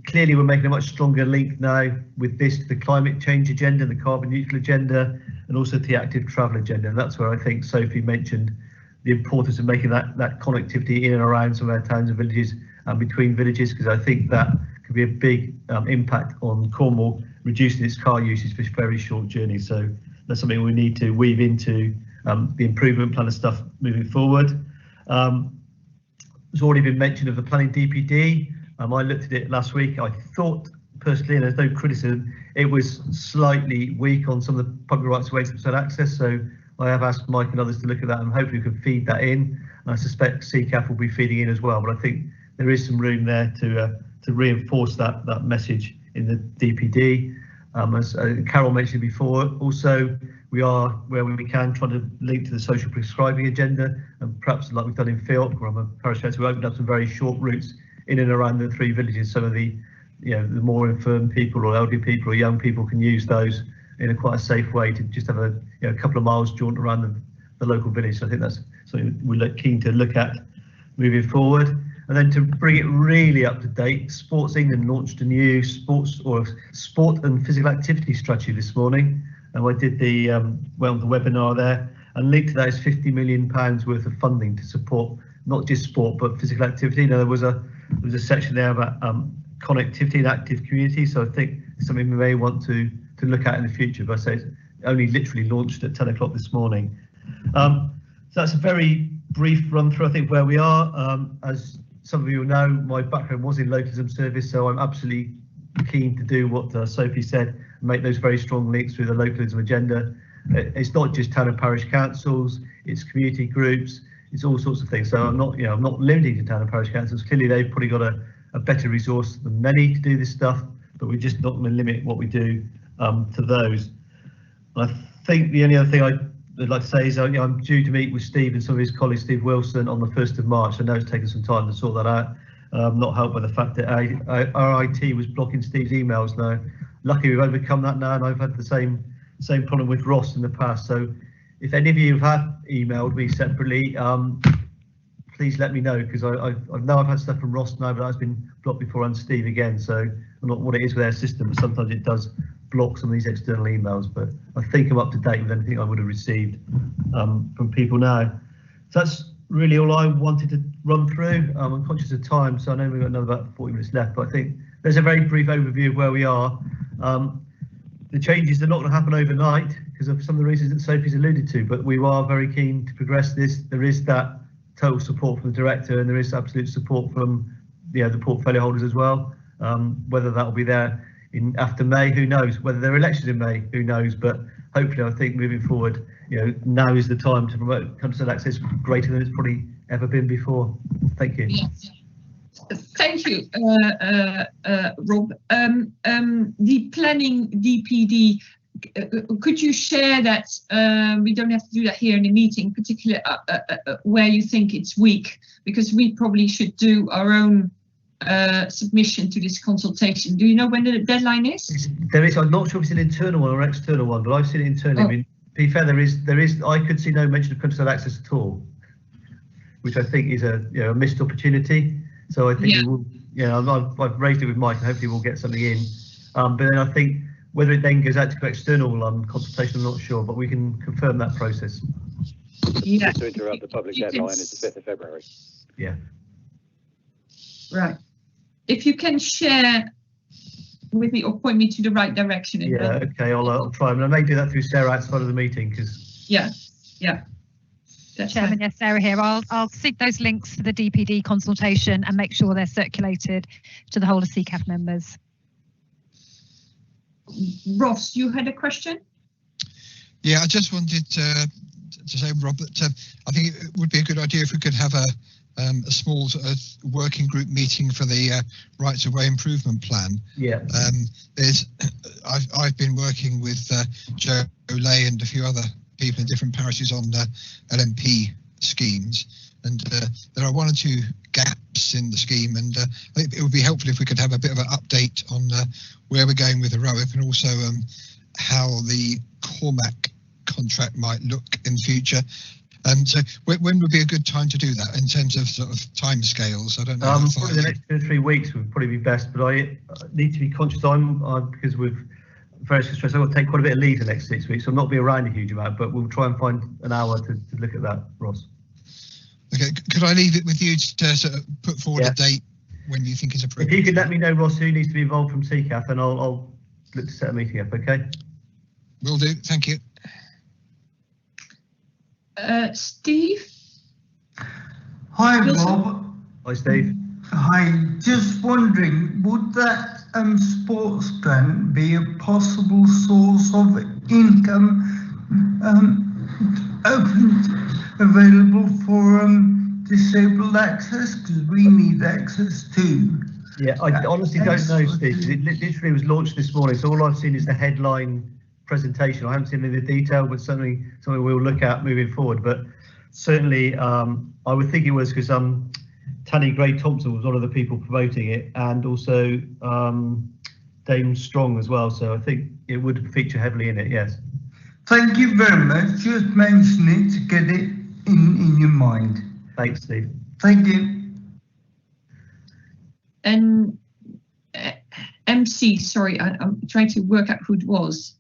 Clearly we're making a much stronger link now with this to the climate change agenda, the carbon neutral agenda, and also to the active travel agenda. And that's where I think Sophie mentioned the importance of making that connectivity in and around some of our towns and villages and between villages, because I think that could be a big impact on Cornwall, reducing its car usage for very short journeys. So that's something we need to weave into the improvement plan of stuff moving forward. It's already been mentioned of the planning DPD. I looked at it last week. I thought personally, and there's no criticism, it was slightly weak on some of the public rights of way to access. So I have asked Mike and others to look at that, and hopefully we can feed that in. And I suspect CCAF will be feeding in as well. But I think there is some room there to reinforce that message in the DPD. As Carol mentioned before, also we are, where we can, trying to link to the social prescribing agenda, and perhaps like we've done in Field, where I'm a parish council, we opened up some very short routes in and around the 3 villages. Some of the the more infirm people or elderly people or young people can use those in a quite a safe way to just have a couple of miles jaunt around the local village. So I think that's something we're keen to look at moving forward. And then to bring it really up to date, Sports England launched a new sport and physical activity strategy this morning, and I did the webinar there, and linked to that is £50 million worth of funding to support not just sport but physical activity. Now there was a section there about connectivity and active community, so I think something we may want to look at in the future. But I say it's only literally launched at 10 o'clock this morning. So that's a very brief run through, I think, where we are. As some of you will know, my background was in localism service, so I'm absolutely keen to do what Sophie said, and make those very strong links through the localism agenda. It's not just town and parish councils, it's community groups, it's all sorts of things. So I'm not limiting to town and parish councils. Clearly they've probably got a better resource than many to do this stuff, but we're just not going to limit what we do to those. And I think the only other thing I'd like to say is I'm due to meet with Steve and some of his colleagues, Steve Wilson, on the 1st of March. I know it's taken some time to sort that out. Not helped by the fact that our IT was blocking Steve's emails now. Luckily we've overcome that now, and I've had the same problem with Ross in the past. So if any of you have emailed me separately, please let me know, because I know I've had stuff from Ross now, but that's been blocked before, and Steve again. So I'm not what it is with our system, but sometimes it does block some of these external emails, but I think I'm up to date with anything I would have received from people now. So that's really all I wanted to run through. I'm conscious of time, so I know we've got another about 40 minutes left, but I think there's a very brief overview of where we are. The changes are not going to happen overnight because of some of the reasons that Sophie's alluded to, but we are very keen to progress this. There is that total support from the director, and there is absolute support from the portfolio holders as well. Whether that will be there after May, who knows? Whether there are elections in May, who knows? But hopefully, I think moving forward, now is the time to promote countryside access greater than it's probably ever been before. Thank you. Yes. Thank you, Rob. The planning DPD, could you share that? We don't have to do that here in the meeting, particularly where you think it's weak, because we probably should do our own submission to this consultation. Do you know when the deadline is? There is. I'm not sure if it's an internal one or external one, but I've seen it internally. I mean, to be fair, there is. I could see no mention of countryside access at all, which I think is a missed opportunity. So I think we will. I've raised it with Mike, and hopefully we'll get something in. But then I think whether it then goes out to external consultation, I'm not sure, but we can confirm that process. Yeah. To interrupt, the public deadline is the 5th of February. Yeah. Right. If you can share with me or point me to the right direction. Yeah. Okay. I'll try. I mean, I may do that through Sarah outside of the meeting because. Yeah. That's Chairman, yes, Sarah here. I'll seek those links for the DPD consultation and make sure they're circulated to the whole of CCAF members. Ross, you had a question? Yeah, I just wanted to say, Rob, that I think it would be a good idea if we could have a small working group meeting for the rights of way improvement plan. Yeah. I've been working with Joe Lay and a few other people in different parishes on LMP schemes, and there are one or two gaps in the scheme, and I think it would be helpful if we could have a bit of an update on where we're going with the ROIP, and also how the Cormac contract might look in future. So when would be a good time to do that in terms of sort of time scales? I don't know. Probably the next 2 or 3 weeks would probably be best, but I need to be conscious because with various stress, I've got to take quite a bit of leave the next 6 weeks, so I'm not be around a huge amount, but we'll try and find an hour to look at that, Ross. Okay, could I leave it with you to sort of put forward a date when you think is appropriate? If you could let me know, Ross, who needs to be involved from CCAF, and I'll look to set a meeting up, okay? Will do, thank you. Steve? Hi, Rob. Hi, Steve. Hi, just wondering, would that sports grant be a possible source of income available for disabled access? Because we need access too. Yeah, I honestly don't know, Steve. It literally was launched this morning, so all I've seen is the headline presentation. I haven't seen any of the detail, but something we'll look at moving forward. But certainly, I would think it was because Tanny Gray Thompson was one of the people promoting it, and also Dame Strong as well. So I think it would feature heavily in it. Yes. Thank you very much. Just mention it to get it in your mind. Thanks, Steve. Thank you. And MC, sorry, I'm trying to work out who it was.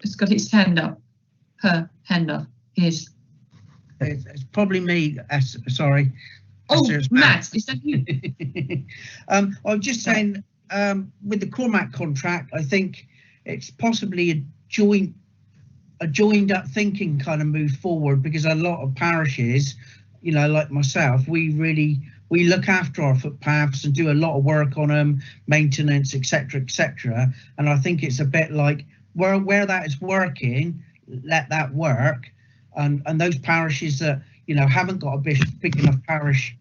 It's got his hand up. Her hand up. His. It's probably me. Sorry. Oh, Matt, is that you? I was just saying, with the Cormac contract, I think it's possibly a joined up thinking kind of move forward, because a lot of parishes, like myself, we look after our footpaths and do a lot of work on them, maintenance, etc., etc. And I think it's a bit like where that is working, let that work, and those parishes that haven't got a big enough parish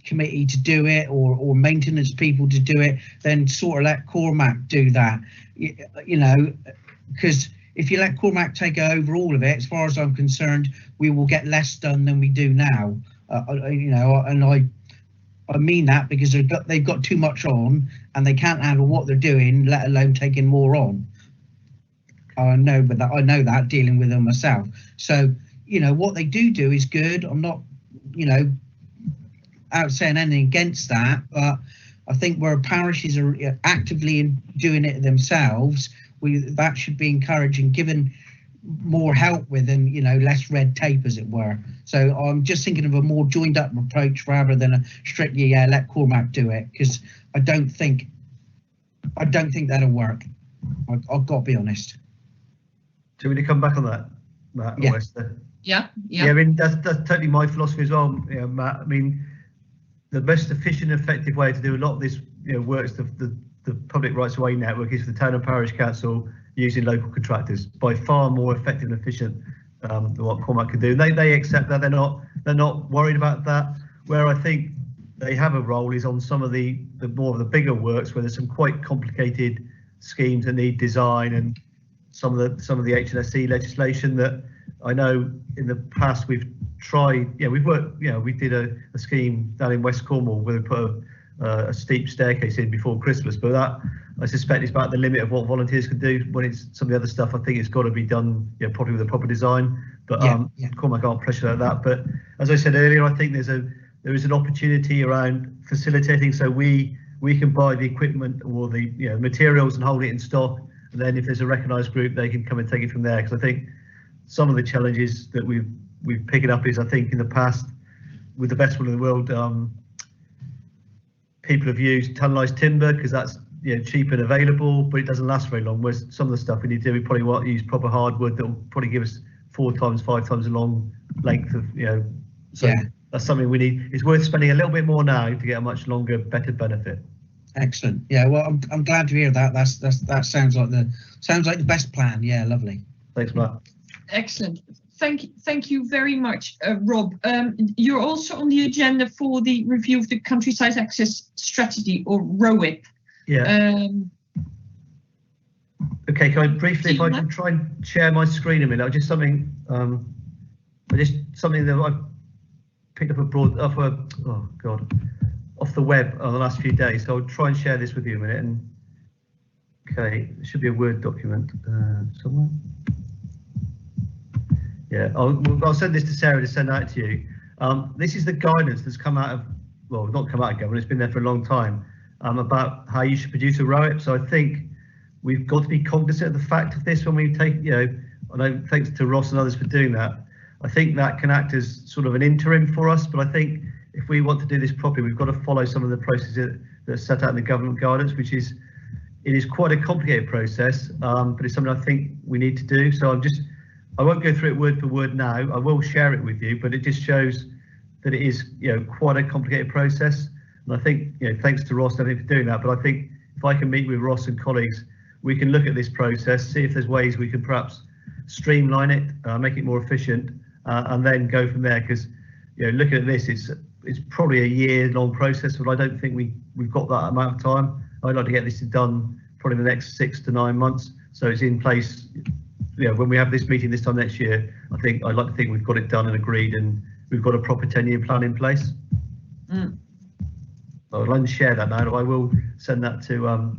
committee to do it, or maintenance people to do it, then sort of let Cormac do that. Because if you let Cormac take over all of it, as far as I'm concerned, we will get less done than we do now. And I mean that because they've got too much on, and they can't handle what they're doing, let alone taking more on. I know that dealing with them myself. So what they do is good. I'm not out saying anything against that, but I think where parishes are actively doing it themselves, that should be encouraged and given more help with, and less red tape, as it were. So I'm just thinking of a more joined up approach rather than a strictly let Cormac do it, because I don't think that'll work. I've got to be honest. Do you want me to come back on that, Matt? Yeah. Yeah, I mean that's totally my philosophy as well, Matt. I mean, the most efficient and effective way to do a lot of this works the public rights of way network is for the town and parish council using local contractors, by far more effective and efficient than what Cormac can do. They accept that. They're not worried about that. Where I think they have a role is on some of the more of the bigger works, where there's some quite complicated schemes that need design, and some of the HNSC legislation that I know in the past we've tried. We've worked. We did a scheme down in West Cornwall where we put a steep staircase in before Christmas, but that I suspect is about the limit of what volunteers can do. When it's some of the other stuff, I think it's got to be done, probably with a proper design. But Cormac can't pressure like that. But as I said earlier, I think there is an opportunity around facilitating, so we can buy the equipment or the materials and hold it in stock, and then if there's a recognised group, they can come and take it from there. Because I think some of the challenges that we've picked up is, I think in the past, with the best will in the world, people have used tunnelised timber because that's cheap and available, but it doesn't last very long. Whereas some of the stuff we need to do, we probably want to use proper hardwood that will probably give us 4 times, 5 times a long length of So that's something we need. It's worth spending a little bit more now to get a much longer, better benefit. Excellent. Yeah, well, I'm glad to hear that. That sounds like the best plan. Yeah, lovely. Thanks, Matt. Excellent. Thank you very much, Rob. You're also on the agenda for the review of the Countryside Access Strategy, or ROIP. Yeah. Okay, can I briefly, if I can try and share my screen a minute, just something that I picked up off the web on the last few days. So I'll try and share this with you a minute. And okay, it should be a Word document somewhere. Yeah, I'll send this to Sarah to send out to you. This is the guidance that's come out of, well, not come out of government, it's been there for a long time, about how you should produce a ROIP. So I think we've got to be cognizant of the fact of this when we take, I know, thanks to Ross and others for doing that. I think that can act as sort of an interim for us, but I think if we want to do this properly, we've got to follow some of the processes that are set out in the government guidance, it is quite a complicated process, but it's something I think we need to do. So I won't go through it word for word now. I will share it with you, but it just shows that it is, quite a complicated process. And I think, thanks to Ross and everything for doing that. But I think if I can meet with Ross and colleagues, we can look at this process, see if there's ways we can perhaps streamline it, make it more efficient, and then go from there. Because, looking at this, it's probably a year-long process, but I don't think we've got that amount of time. I'd like to get this done probably in the next 6 to 9 months, so it's in place. When we have this meeting this time next year, I'd like to think we've got it done and agreed, and we've got a proper 10-year plan in place. I'd like to share that now. I will send that to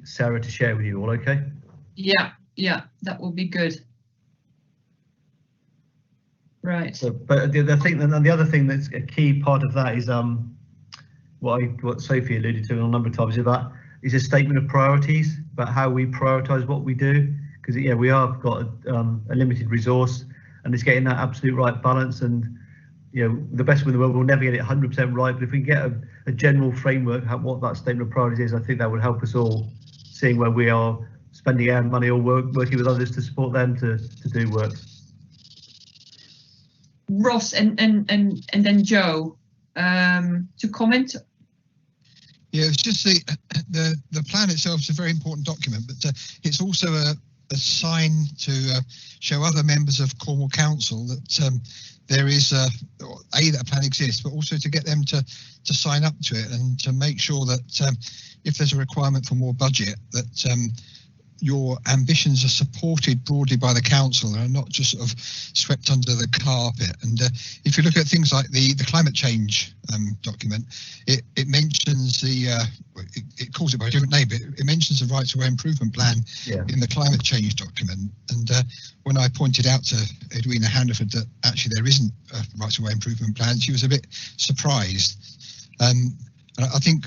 Sarah to share with you all. Okay? Yeah, that will be good. Right. So, but the other thing that's a key part of that is what Sophie alluded to a number of times is a statement of priorities about how we prioritise what we do, because we have got a limited resource, and it's getting that absolute right balance. And the best in the world, we'll never get it 100% right, but if we can get a general framework what that statement of priorities is, I think that would help us all, seeing where we are spending our money or working with others to support them to do work. Ross and then Joe to comment. Yeah, it's just the plan itself is a very important document, but it's also a sign to show other members of Cornwall Council that there is that a plan exists, but also to get them to sign up to it, and to make sure that if there's a requirement for more budget, that your ambitions are supported broadly by the council and are not just sort of swept under the carpet. And if you look at things like the climate change document, it mentions it calls it by a different name, but it mentions the Rights of Way improvement plan in the climate change document. And when I pointed out to Edwina Hannaford that actually there isn't a Rights of Way improvement plan, she was a bit surprised. And I think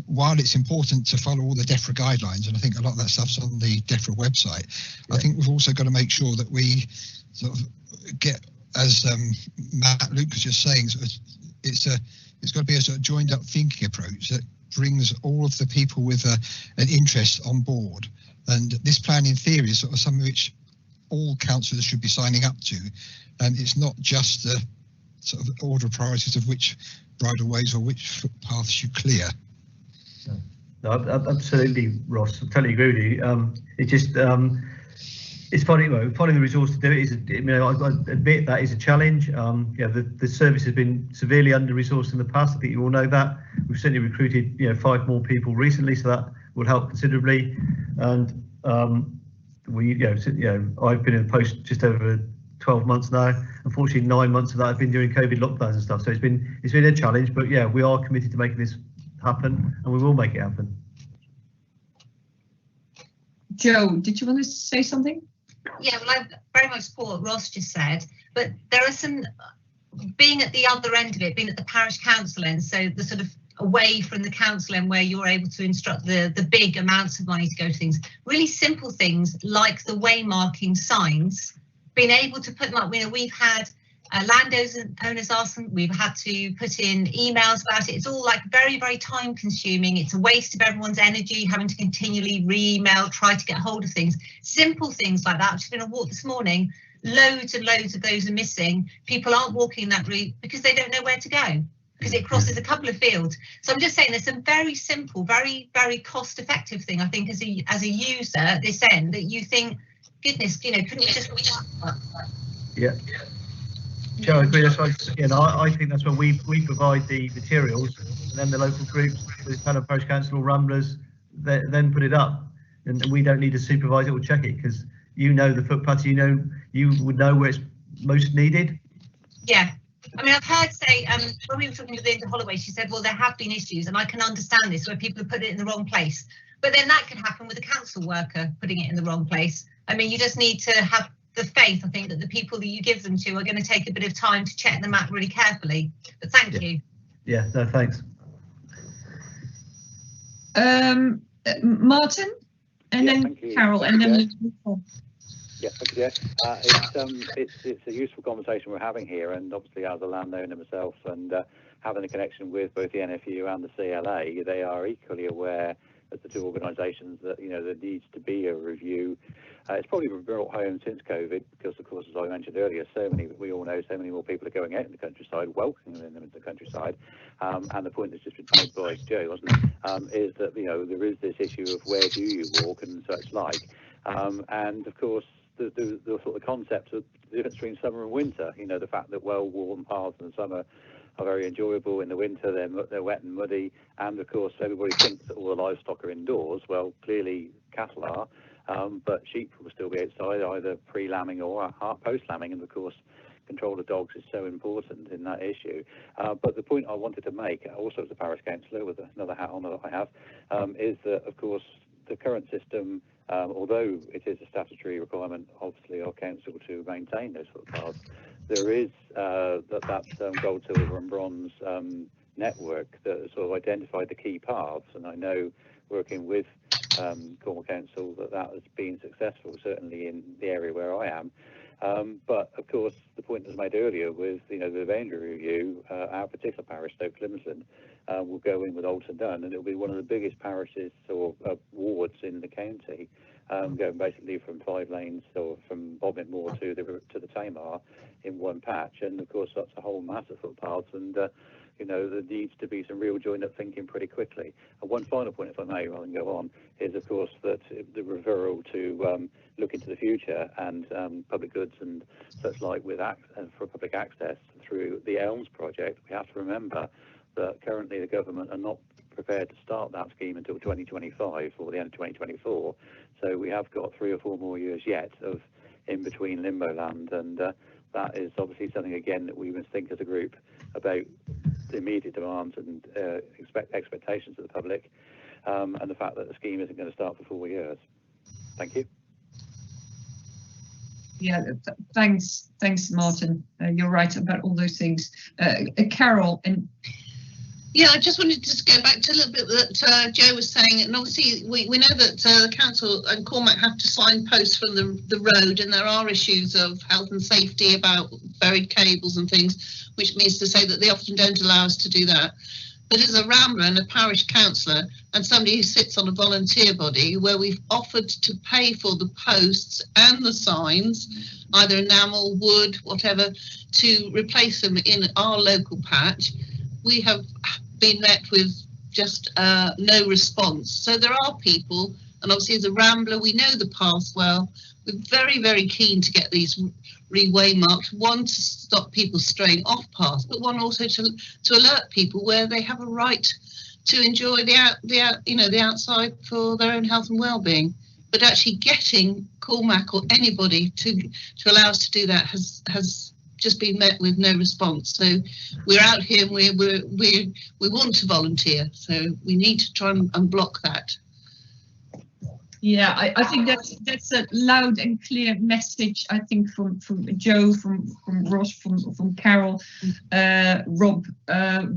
while it's important to follow all the DEFRA guidelines, and I think a lot of that stuff's on the DEFRA website, I think we've also got to make sure that we sort of get, as Matt Luke was just saying, sort of, it's got to be a sort of joined up thinking approach that brings all of the people with an interest on board. And this plan in theory is sort of something which all councillors should be signing up to. And it's not just the sort of order of priorities of which bridleways or which footpaths you clear. No, absolutely, Ross. I totally agree with you. It's just it's finding the resource to do it is. I admit that is a challenge. The service has been severely under-resourced in the past. I think you all know that. We've certainly recruited 5 more people recently, so that will help considerably. And I've been in the post just over 12 months now. Unfortunately, 9 months of that have been during COVID lockdowns and stuff. So it's been a challenge, but yeah, we are committed to making this happen, and we will make it happen. Joe, did you want to say something? Yeah, well, I very much support what Ross just said, but there are some, being at the other end of it, being at the parish council end, so the sort of away from the council end where you're able to instruct the big amounts of money to go to things, really simple things like the waymarking signs, being able to put them up. You know, we've had landowners ask them, we've had to put in emails about it. It's all like very, very time consuming. It's a waste of everyone's energy having to continually re-email, try to get hold of things. Simple things like that. I've just been on a walk this morning. Loads and loads of those are missing. People aren't walking that route because they don't know where to go, because it crosses a couple of fields. So I'm just saying there's some very simple, very, very cost effective thing, I think, as a user at this end, that you think, goodness, you know, couldn't we just... Yeah. Joe, I agree. That's right. Again, I think that's when we provide the materials, and then the local groups, the kind of parish council or ramblers, then put it up, and we don't need to supervise it or check it, because you know the footpath, you would know where it's most needed. Yeah. I mean, I've heard say, when we were talking to Linda Holloway, she said, well, there have been issues, and I can understand this, where people have put it in the wrong place. But then that could happen with a council worker putting it in the wrong place. I mean, you just need to have the faith, I think, that the people that you give them to are going to take a bit of time to check them out really carefully. But thank you. Yeah, no, thanks. Martin, and then Carol, and then we'll... Yeah, it's a useful conversation we're having here, and obviously as a landowner myself, and having a connection with both the NFU and the CLA, they are equally aware as the two organisations that, you know, there needs to be a review. It's probably been brought home since COVID, because of course, as I mentioned earlier, we all know so many more people are going out in the countryside, welcoming them into the countryside. And the point that's just been made by Joe, wasn't it, is that, you know, there is this issue of where do you walk and such like. And of course, the sort of concept of the difference between summer and winter, you know, the fact that well-worn paths in the summer are very enjoyable. In the winter, they're wet and muddy, and of course everybody thinks that all the livestock are indoors. Well, clearly cattle are, but sheep will still be outside, either pre-lambing or post-lambing, and of course control of dogs is so important in that issue. But the point I wanted to make, also as a parish councillor with another hat on that I have, is that of course the current system, although it is a statutory requirement, obviously, our council to maintain those footpaths, there is that gold, silver and bronze network that has sort of identified the key paths, and I know, working with Cornwall Council, that has been successful, certainly in the area where I am. But of course, the point that was made earlier with, you know, the boundary review, our particular parish, Localism, will go in with Alton Dunn, and it'll be one of the biggest parishes or wards in the county, going basically from 5 lanes or from Bodmin Moor to the Tamar in one patch. And of course, that's a whole mass of footpaths, and you know, there needs to be some real joined up thinking pretty quickly. And one final point, if I may, rather than go on, is of course that the referral to look into the future and public goods and such like with for public access through the Elms project. We have to remember that currently the government are not prepared to start that scheme until 2025 or the end of 2024. So we have got 3 or 4 more years yet of in between limbo land, and that is obviously something again that we must think as a group about the immediate demands and expectations of the public, and the fact that the scheme isn't going to start for 4 years. Thank you. Yeah, thanks, Martin. You're right about all those things. Carol, and yeah, I just wanted to just go back to a little bit that Joe was saying, and obviously we know that the council and Cormac have to signpost from the road, and there are issues of health and safety about buried cables and things, which means to say that they often don't allow us to do that. But as a rambler and a parish councillor and somebody who sits on a volunteer body where we've offered to pay for the posts and the signs, either enamel, wood, whatever, to replace them in our local patch, we have been met with just no response. So there are people, and obviously as a rambler, we know the paths well. We're very, very keen to get these re-waymarked, one to stop people straying off path, but one also to alert people where they have a right to enjoy the outside for their own health and well-being. But actually getting Cormac or anybody to allow us to do that has just been met with no response. So we're out here and we want to volunteer. So we need to try and unblock that. Yeah, I think that's a loud and clear message. I think from Joe, from Ross, from Carol, Rob,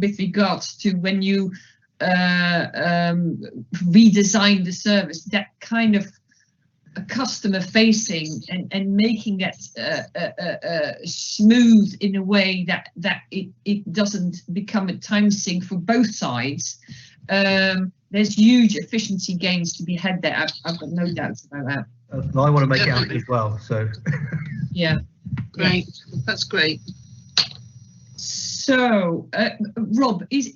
with regards to when you redesign the service, that kind of customer facing and making that smooth in a way that it doesn't become a time sink for both sides. There's huge efficiency gains to be had there. I've got no doubts about that. I want to make it happen as well. So yeah, great. That's great. So, Rob, is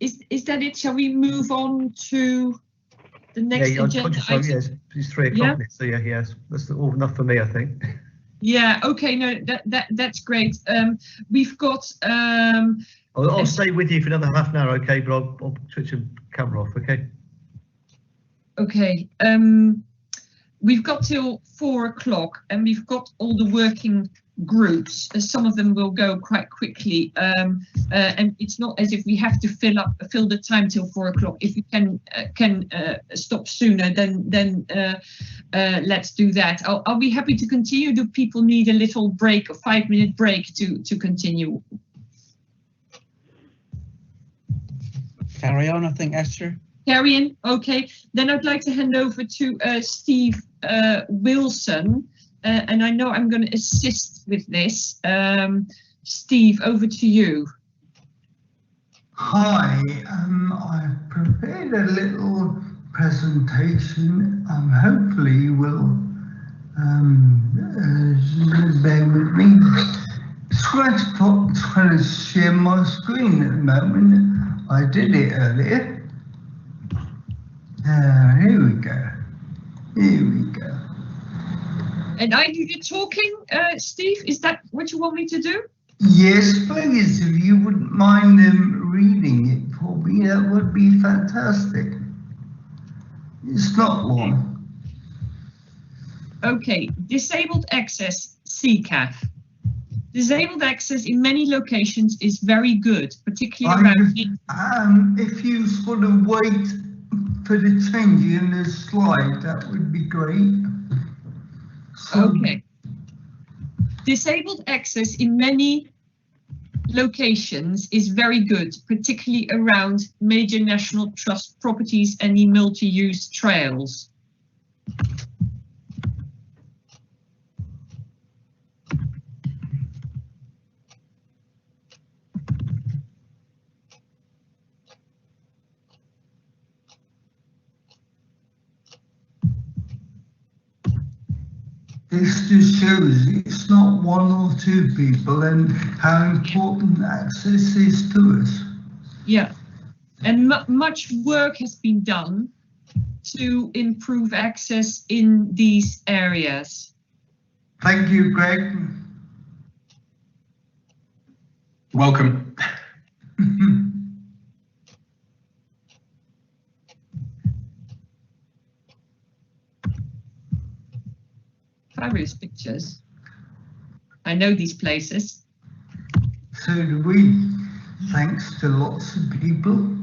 that it? Shall we move on to the next agenda item? Yes, it's 3 o'clock. Yeah? So yeah, that's all enough for me, I think. Yeah. Okay. No, that's great. We've got. I'll stay with you for another half an hour, okay? But I'll switch the camera off, okay? Okay. We've got till 4 o'clock, and we've got all the working groups. Some of them will go quite quickly, and it's not as if we have to fill the time till 4 o'clock. If we can stop sooner, then let's do that. I'll be happy to continue. Do people need a little break, a 5-minute break to continue? Carry on, I think, Esther. Carry on, okay. Then I'd like to hand over to Steve Wilson, and I know I'm going to assist with this. Steve, over to you. Hi, I've prepared a little presentation. Hopefully you will bear with me. Trying to share my screen at the moment. I did it earlier. Here we go. Here we go. And I do the talking, Steve? Is that what you want me to do? Yes, please. If you wouldn't mind reading it for me, that would be fantastic. It's not long. Okay. Disabled access, CCAF. Disabled access in many locations is very good, particularly around... if you sort of wait for the change in the slide, that would be great. So, okay. Disabled access in many locations is very good, particularly around major national trust properties and the multi-use trails. This just shows it's not 1 or 2 people and how important access is to us. Yeah, and much work has been done to improve access in these areas. Thank you, Greg. Welcome. Fabulous pictures. I know these places. So do we, thanks to lots of people.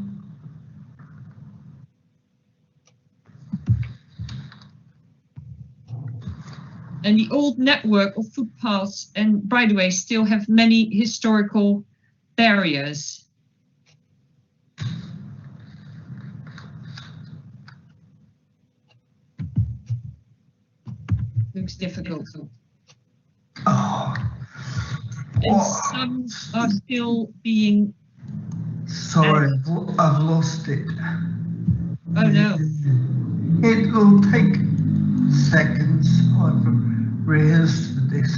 And the old network of footpaths and bridleways still have many historical barriers. Looks difficult. Oh. And some are still being... Sorry, I've lost it. Oh no. It will take seconds. I've rehearsed for this.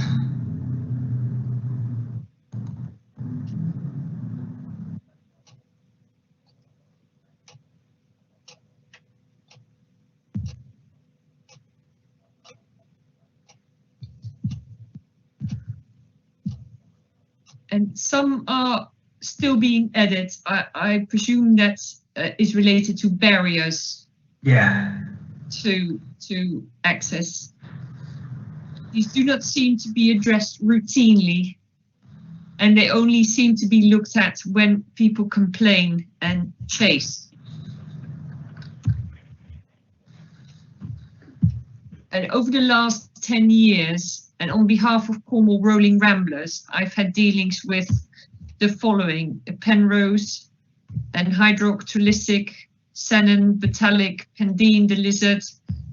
And some are still being added. I presume that is related to barriers. Yeah. To access. These do not seem to be addressed routinely, and they only seem to be looked at when people complain and chase. And over the last 10 years, and on behalf of Cornwall Rolling Ramblers, I've had dealings with the following: Penrose, Anhydrock, Trulisic, Sennen, Batalic, Pendine, the Lizard.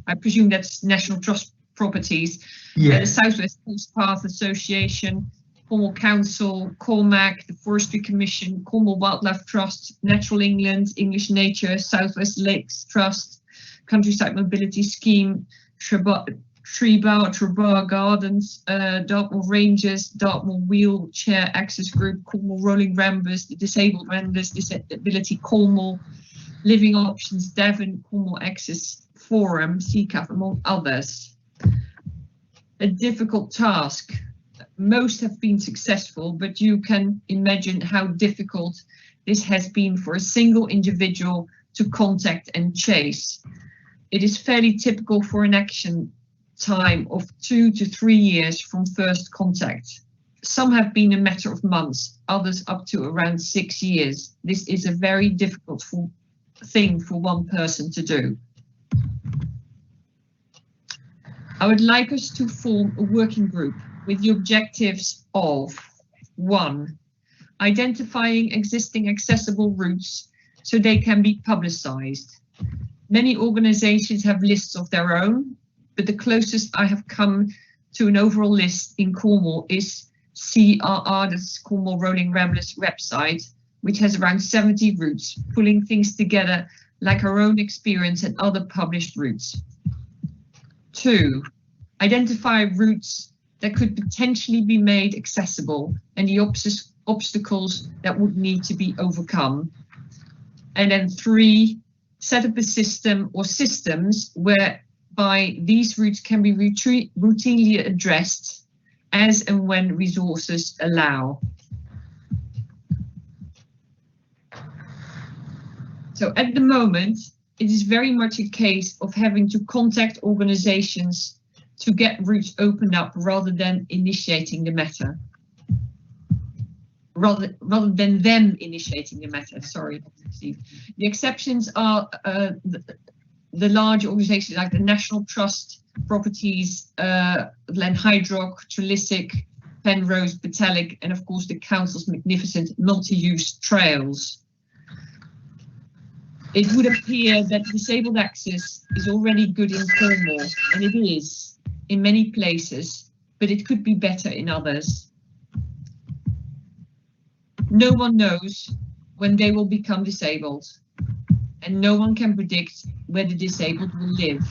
I presume that's National Trust properties. Yeah. The South West Coast Path Association, Cornwall Council, Cormac, the Forestry Commission, Cornwall Wildlife Trust, Natural England, English Nature, South West Lakes Trust, Countryside Mobility Scheme, Trebar Gardens, Dartmoor Rangers, Dartmoor Wheelchair Access Group, Cornwall Rolling Ramblers, the Disabled Ramblers, Disability Cornwall, Living Options Devon, Cornwall Access Forum, CCAF, among others. A difficult task. Most have been successful, but you can imagine how difficult this has been for a single individual to contact and chase. It is fairly typical for an action time of 2 to 3 years from first contact. Some have been a matter of months, others up to around 6 years. This is a very difficult thing for one person to do. I would like us to form a working group with the objectives of 1. Identifying existing accessible routes so they can be publicized. Many organizations have lists of their own, but the closest I have come to an overall list in Cornwall is CRR, that's Cornwall Rolling Ramblers website, which has around 70 routes, pulling things together like our own experience and other published routes. 2, identify routes that could potentially be made accessible and the obstacles that would need to be overcome. And then 3, set up a system or systems whereby these routes can be routinely addressed as and when resources allow. So at the moment, it is very much a case of having to contact organizations to get routes opened up rather than initiating the matter. Rather than them initiating the matter, sorry. The exceptions are the large organizations like the National Trust properties, Lanhydrock, Trulisic, Penrose, Batalic, and of course the council's magnificent multi-use trails. It would appear that disabled access is already good in Cornwall, and it is in many places, but it could be better in others. No one knows when they will become disabled, and no one can predict where the disabled will live.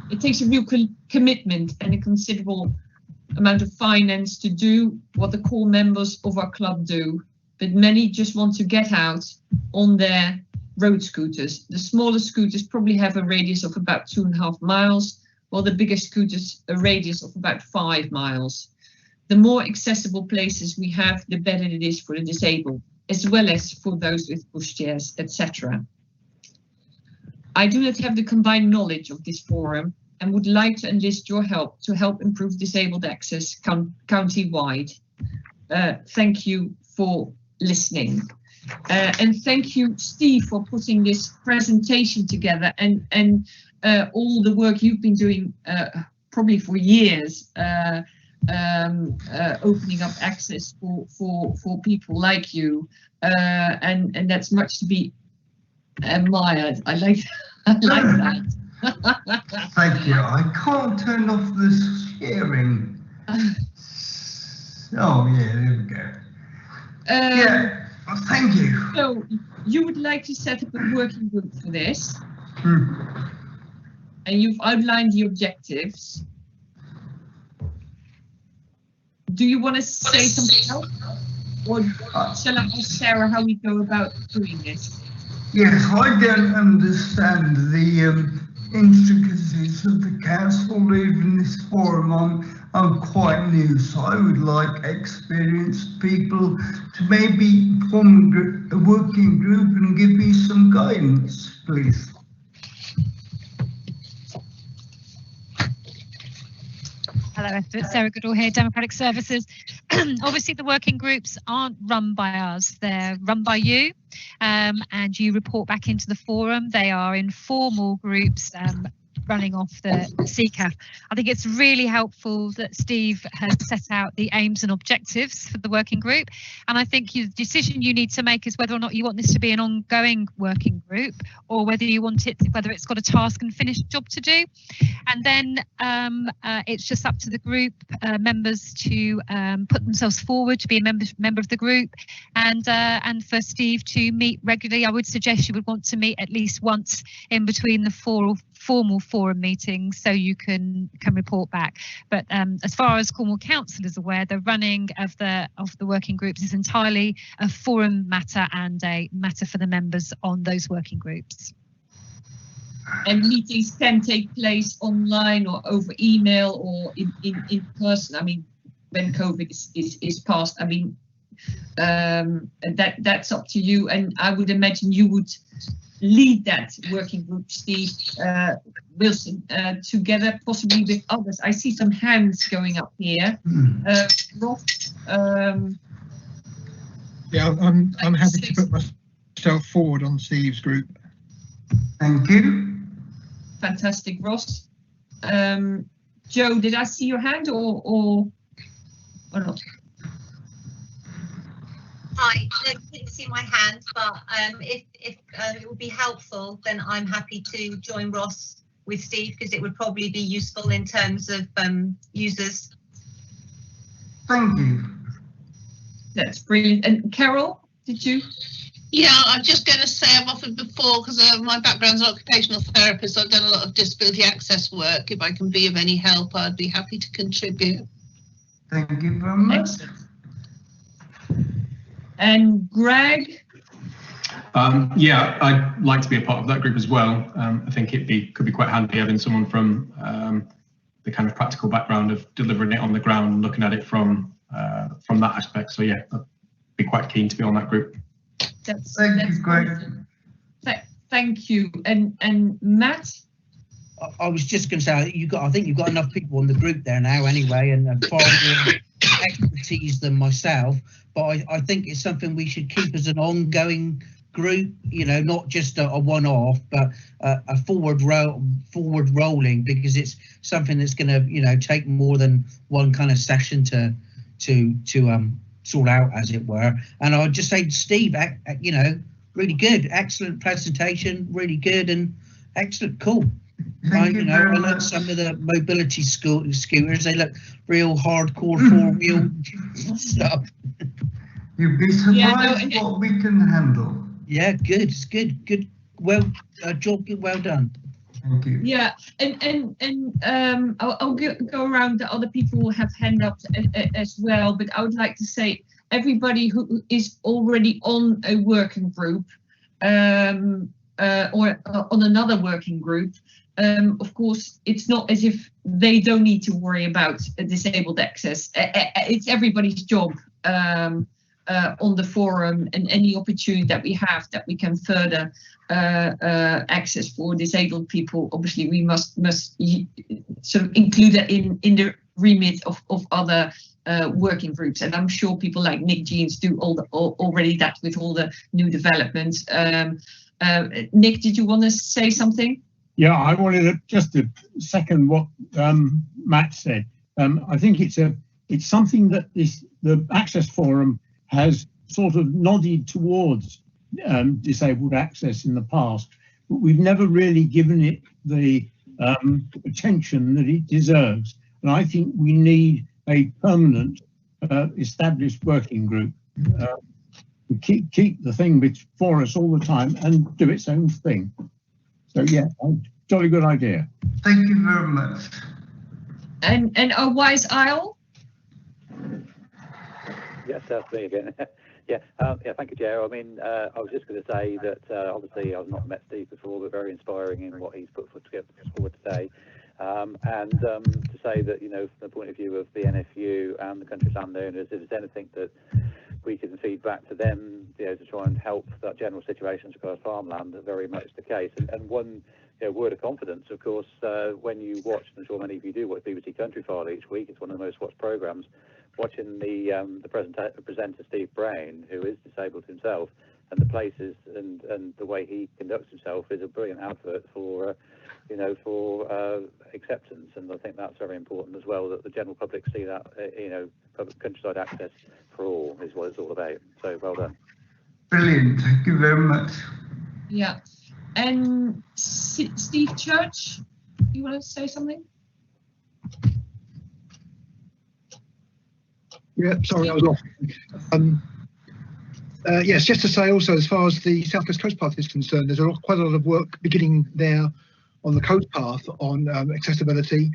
It takes a real commitment and a considerable amount of finance to do what the core members of our club do, but many just want to get out on their road scooters. The smaller scooters probably have a radius of about 2.5 miles, while the bigger scooters a radius of about 5 miles. The more accessible places we have, the better it is for the disabled, as well as for those with pushchairs, etc. I do not have the combined knowledge of this forum and would like to enlist your help to help improve disabled access county-wide. Thank you for listening. And thank you, Steve, for putting this presentation together and all the work you've been doing probably for years, opening up access for people like you, and that's much to be admired. I like that. Thank you. I can't turn off the sharing. Oh yeah, there we go. Yeah. Well, thank you. So you would like to set up a working group for this, and you've outlined the objectives. Do you want to say something else, or shall I ask Sarah how we go about doing this? Yes, I don't understand the intricacies of the council. Even this forum, I'm quite new, so I would like experienced people to maybe form a working group and give me some guidance, please. Hello, Esther. Sarah Goodall here, Democratic Services. Obviously, the working groups aren't run by us, they're run by you, and you report back into the forum. They are informal groups running off the CCAF. I think it's really helpful that Steve has set out the aims and objectives for the working group, and I think the decision you need to make is whether or not you want this to be an ongoing working group, or whether you want it, whether it's got a task and finished job to do. And then it's just up to the group members to put themselves forward to be a member of the group, and for Steve to meet regularly. I would suggest you would want to meet at least once in between the formal forum meetings, so you can report back. But as far as Cornwall Council is aware, the running of the working groups is entirely a forum matter and a matter for the members on those working groups. And meetings can take place online or over email or in person. I mean, when COVID is past, I mean, that's up to you. And I would imagine you would lead that working group, Steve Wilson, together possibly with others. I see some hands going up here. Ross, yeah, I'm happy to put myself forward on Steve's group. Thank you. Fantastic, Ross. Joe, did I see your hand or not? Hi, I didn't see my hand, but if it would be helpful, then I'm happy to join Ross with Steve, because it would probably be useful in terms of users. Thank you. That's brilliant. And Carol, did you? Yeah, I'm just going to say I've offered before, because my background's an occupational therapist. I've done a lot of disability access work. If I can be of any help, I'd be happy to contribute. Thank you very much. Excellent. And Greg? Yeah, I'd like to be a part of that group as well. I think could be quite handy having someone from the kind of practical background of delivering it on the ground, looking at it from that aspect. So yeah, I'd be quite keen to be on that group. That's Greg. Thank you. And Matt? I was just going to say, I think you've got enough people on the group there now anyway, and far more expertise than myself. But I think it's something we should keep as an ongoing group, you know, not just a one-off, but a forward rolling, because it's something that's going to, you know, take more than one kind of session to sort out, as it were. And I'd just say, Steve, you know, really good, excellent presentation, really good and excellent, cool. I like some of the mobility scooters. They look real hardcore four-wheel stuff. You'd be surprised what we can handle. Yeah, good. It's good. Well, job well done. Thank you. Yeah, and I'll go around. The other people will have hand ups as well. But I would like to say, everybody who is already on a working group or on another working group. Of course, it's not as if they don't need to worry about disabled access. It's everybody's job on the forum, and any opportunity that we have that we can further access for disabled people. Obviously, we must sort of include that in the remit of other working groups. And I'm sure people like Nick Jeans do already that with all the new developments. Nick, did you want to say something? Yeah, I wanted to second what Matt said. I think it's something that the Access Forum has sort of nodded towards disabled access in the past, but we've never really given it the attention that it deserves. And I think we need a permanent established working group to keep the thing before us all the time and do its own thing. So yeah, jolly good idea. Thank you very much. And our wise Isle? Yes, that's me again. Yeah, thank you, Joe. I mean, I was just going to say that obviously I've not met Steve before, but very inspiring in what he's put forward today. And to say that, you know, from the point of view of the NFU and the country's landowners, if there's anything that we can feed back to them, you know, to try and help that general situation across farmland, very much the case. And one, word of confidence, of course, when you watch, I'm sure many of you do watch BBC Countryfile each week, it's one of the most watched programmes, watching the presenter Steve Brown, who is disabled himself, and the places and the way he conducts himself is a brilliant advert for, for acceptance. And I think that's very important as well, that the general public see that, public countryside access for all is what it's all about. So well done. Brilliant, thank you very much. Yeah. And Steve Church, you want to say something? Yeah, sorry, I was off. Yes, just to say also, as far as the South West Coast Path is concerned, there's quite a lot of work beginning there on the coast path on accessibility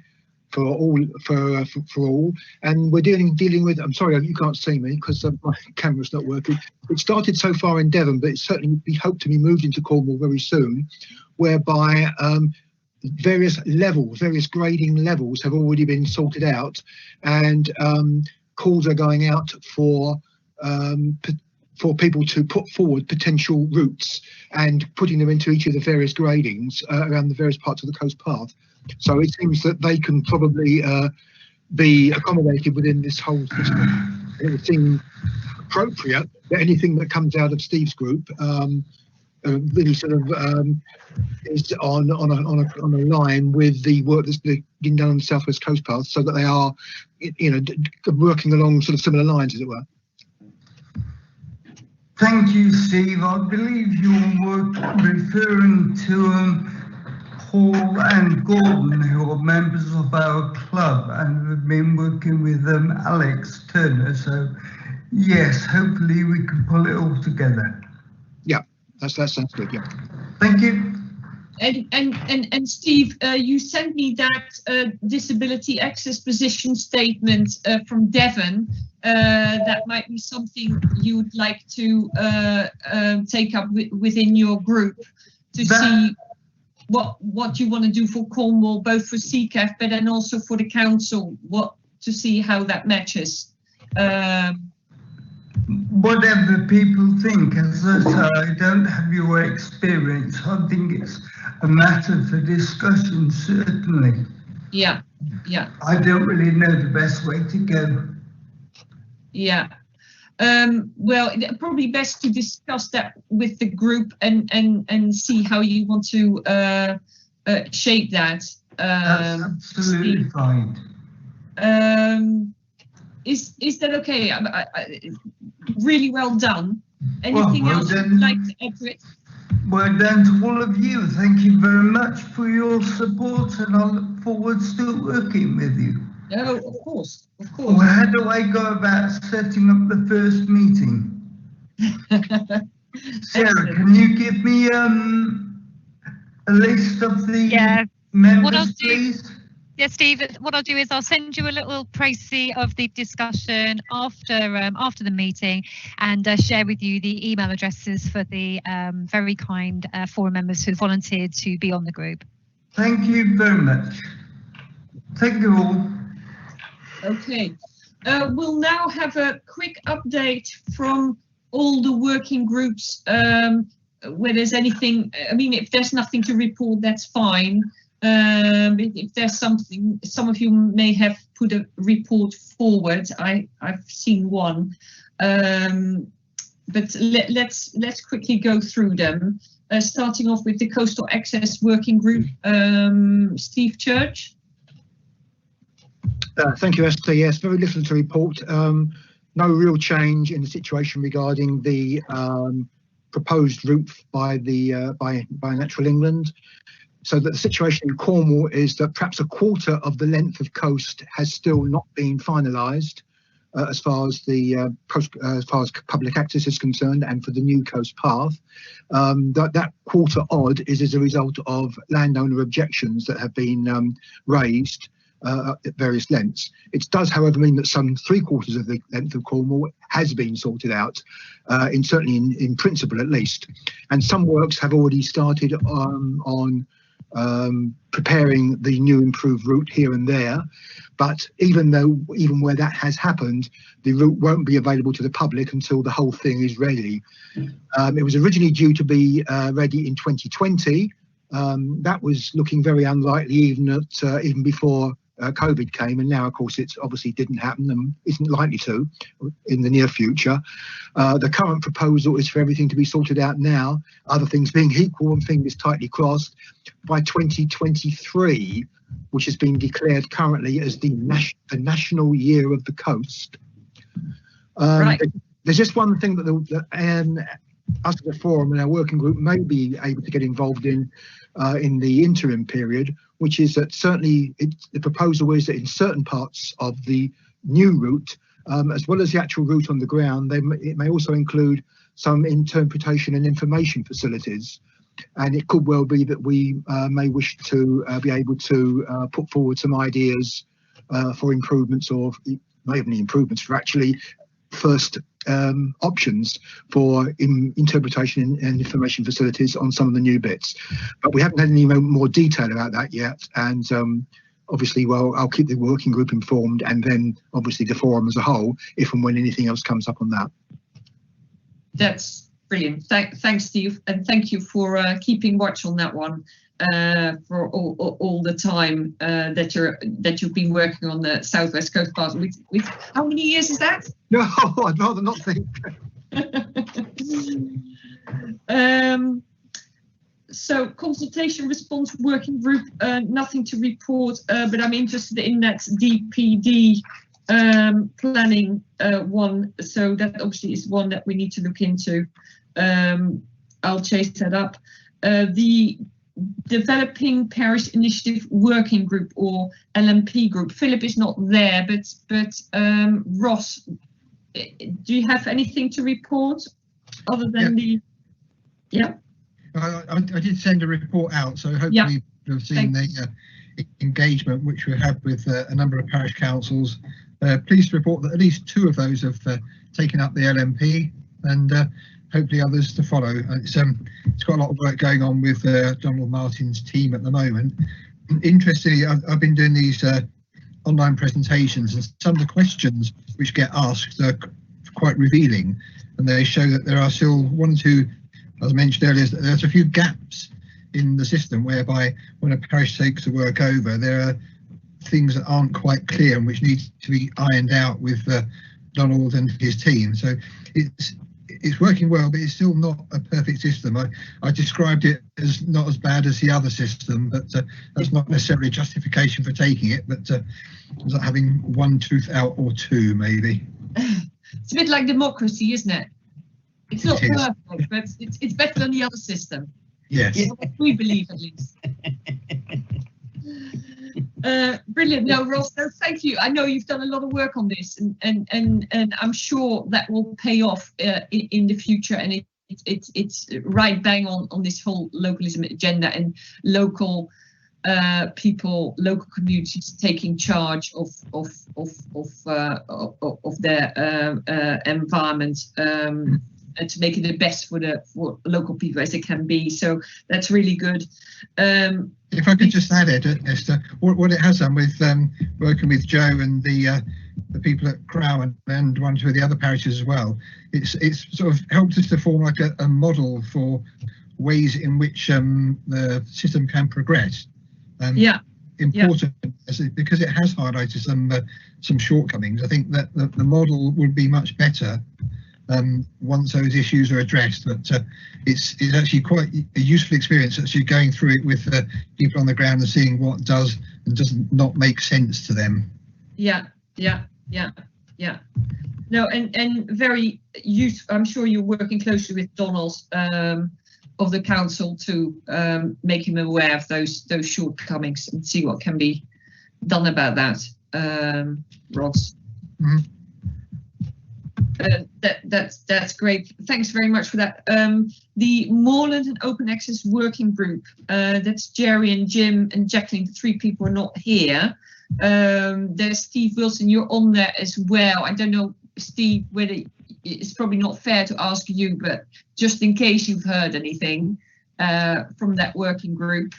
for all, for all, and we're dealing with. I'm sorry, you can't see me because my camera's not working. It started so far in Devon, but it's certainly we hope to be moved into Cornwall very soon, whereby various grading levels have already been sorted out, and calls are going out for people to put forward potential routes and putting them into each of the various gradings around the various parts of the coast path. So it seems that they can probably be accommodated within this whole system. It would seem appropriate that anything that comes out of Steve's group really sort of is on a line with the work that's being done on the South West Coast Path, so that they are, working along sort of similar lines, as it were. Thank you, Steve. I believe you're referring to Paul and Gordon, who are members of our club and have been working with Alex Turner. So, yes, hopefully we can pull it all together. Yeah, that sounds good. Yeah. Thank you. And Steve, you sent me that disability access position statement from Devon. That might be something you'd like to take up within your group to see what you want to do for Cornwall, both for CCAF, but then also for the council, to see how that matches. Whatever people think, as I say, I don't have your experience. I think it's a matter for discussion, certainly. Yeah, yeah. I don't really know the best way to go. Yeah. Well, probably best to discuss that with the group and see how you want to shape that. That's absolutely Steve. fine. Is that okay? Really well done. Anything else you'd like to add to it? Well done to all of you. Thank you very much for your support, and I look forward to working with you. Oh, of course, of course. Well, how do I go about setting up the first meeting? Sarah, can you give me a list of the members, please? Yes, Steve, what I'll do is I'll send you a little précis of the discussion after the meeting, and share with you the email addresses for the very kind forum members who volunteered to be on the group. Thank you very much. Thank you all. Okay, we'll now have a quick update from all the working groups, where there's anything. I mean, if there's nothing to report, that's fine. If there's something, some of you may have put a report forward. I've seen one, but let's quickly go through them. Starting off with the Coastal Access Working Group, Steve Church. Thank you, Esther. Yes, very little to report. No real change in the situation regarding the proposed route by Natural England. So that the situation in Cornwall is that perhaps a quarter of the length of coast has still not been finalised as far as public access is concerned, and for the new coast path. That quarter odd is as a result of landowner objections that have been raised at various lengths. It does, however, mean that some 3/4 of the length of Cornwall has been sorted out, certainly in principle at least. And some works have already started on preparing the new improved route here and there, but even where that has happened, the route won't be available to the public until the whole thing is ready. It was originally due to be ready in 2020, That was looking very unlikely even before COVID came, and now of course it's obviously didn't happen and isn't likely to in the near future. The current proposal is for everything to be sorted out now, other things being equal and fingers tightly crossed, by 2023, which has been declared currently as the National Year of the Coast. Right. There's just one thing that us at the forum and our working group may be able to get involved in the interim period, which is that certainly the proposal is that in certain parts of the new route, as well as the actual route on the ground, it may also include some interpretation and information facilities. And it could well be that we may wish to be able to put forward some ideas for improvements, or not even improvements, for actually first options for interpretation and information facilities on some of the new bits. But we haven't had any more detail about that yet. And obviously, well, I'll keep the working group informed, and then obviously the forum as a whole, if and when anything else comes up on that. That's brilliant. Thanks, Steve, and thank you for keeping watch on that one for all the time that you've been working on the Southwest Coast Pass. With how many years is that? No, I'd rather not think. So consultation response working group, nothing to report, but I'm interested in that DPD planning one. So that obviously is one that we need to look into. I'll chase that up. The Developing Parish Initiative Working Group, or LMP group. Philip is not there, but Ross, do you have anything to report other than the? Yeah. I did send a report out, so hopefully you've seen the engagement which we have with a number of parish councils. Pleased to report that at least 2 of those have taken up the LMP, and hopefully others to follow. It's got a lot of work going on with Donald Martin's team at the moment. Interestingly, I've been doing these online presentations, and some of the questions which get asked are quite revealing, and they show that there are still 1 or 2, as I mentioned earlier, there's a few gaps in the system whereby when a parish takes the work over, there are things that aren't quite clear and which need to be ironed out with Donald and his team. So it's working well, but it's still not a perfect system. I described it as not as bad as the other system, but that's not necessarily justification for taking it, but not having 1 tooth out or 2 maybe. It's a bit like democracy, isn't it? It's not perfect, but it's better than the other system. Yes. We believe, at least. Brilliant. No, Ross, no, thank you. I know you've done a lot of work on this, and I'm sure that will pay off in the future. And it's right bang on this whole localism agenda and local people, local communities taking charge of their environment. To make it the best for local people as it can be. So that's really good. If I could just add, Esther, what it has done with working with Joe and the people at Crow and 1 or 2 of the other parishes as well, it's sort of helped us to form like a model for ways in which the system can progress. Important because it has highlighted some shortcomings. I think that the model would be much better once those issues are addressed, but it's actually quite a useful experience actually going through it with people on the ground and seeing what does and does not make sense to them. Yeah. No, and very useful. I'm sure you're working closely with Donald of the council to make him aware of those shortcomings and see what can be done about that. Ross. Mm-hmm. That's great. Thanks very much for that. The Moorland and Open Access Working Group, that's Jerry and Jim and Jacqueline, the 3 people are not here. There's Steve Wilson, you're on there as well. I don't know, Steve, whether it's probably not fair to ask you, but just in case you've heard anything from that working group.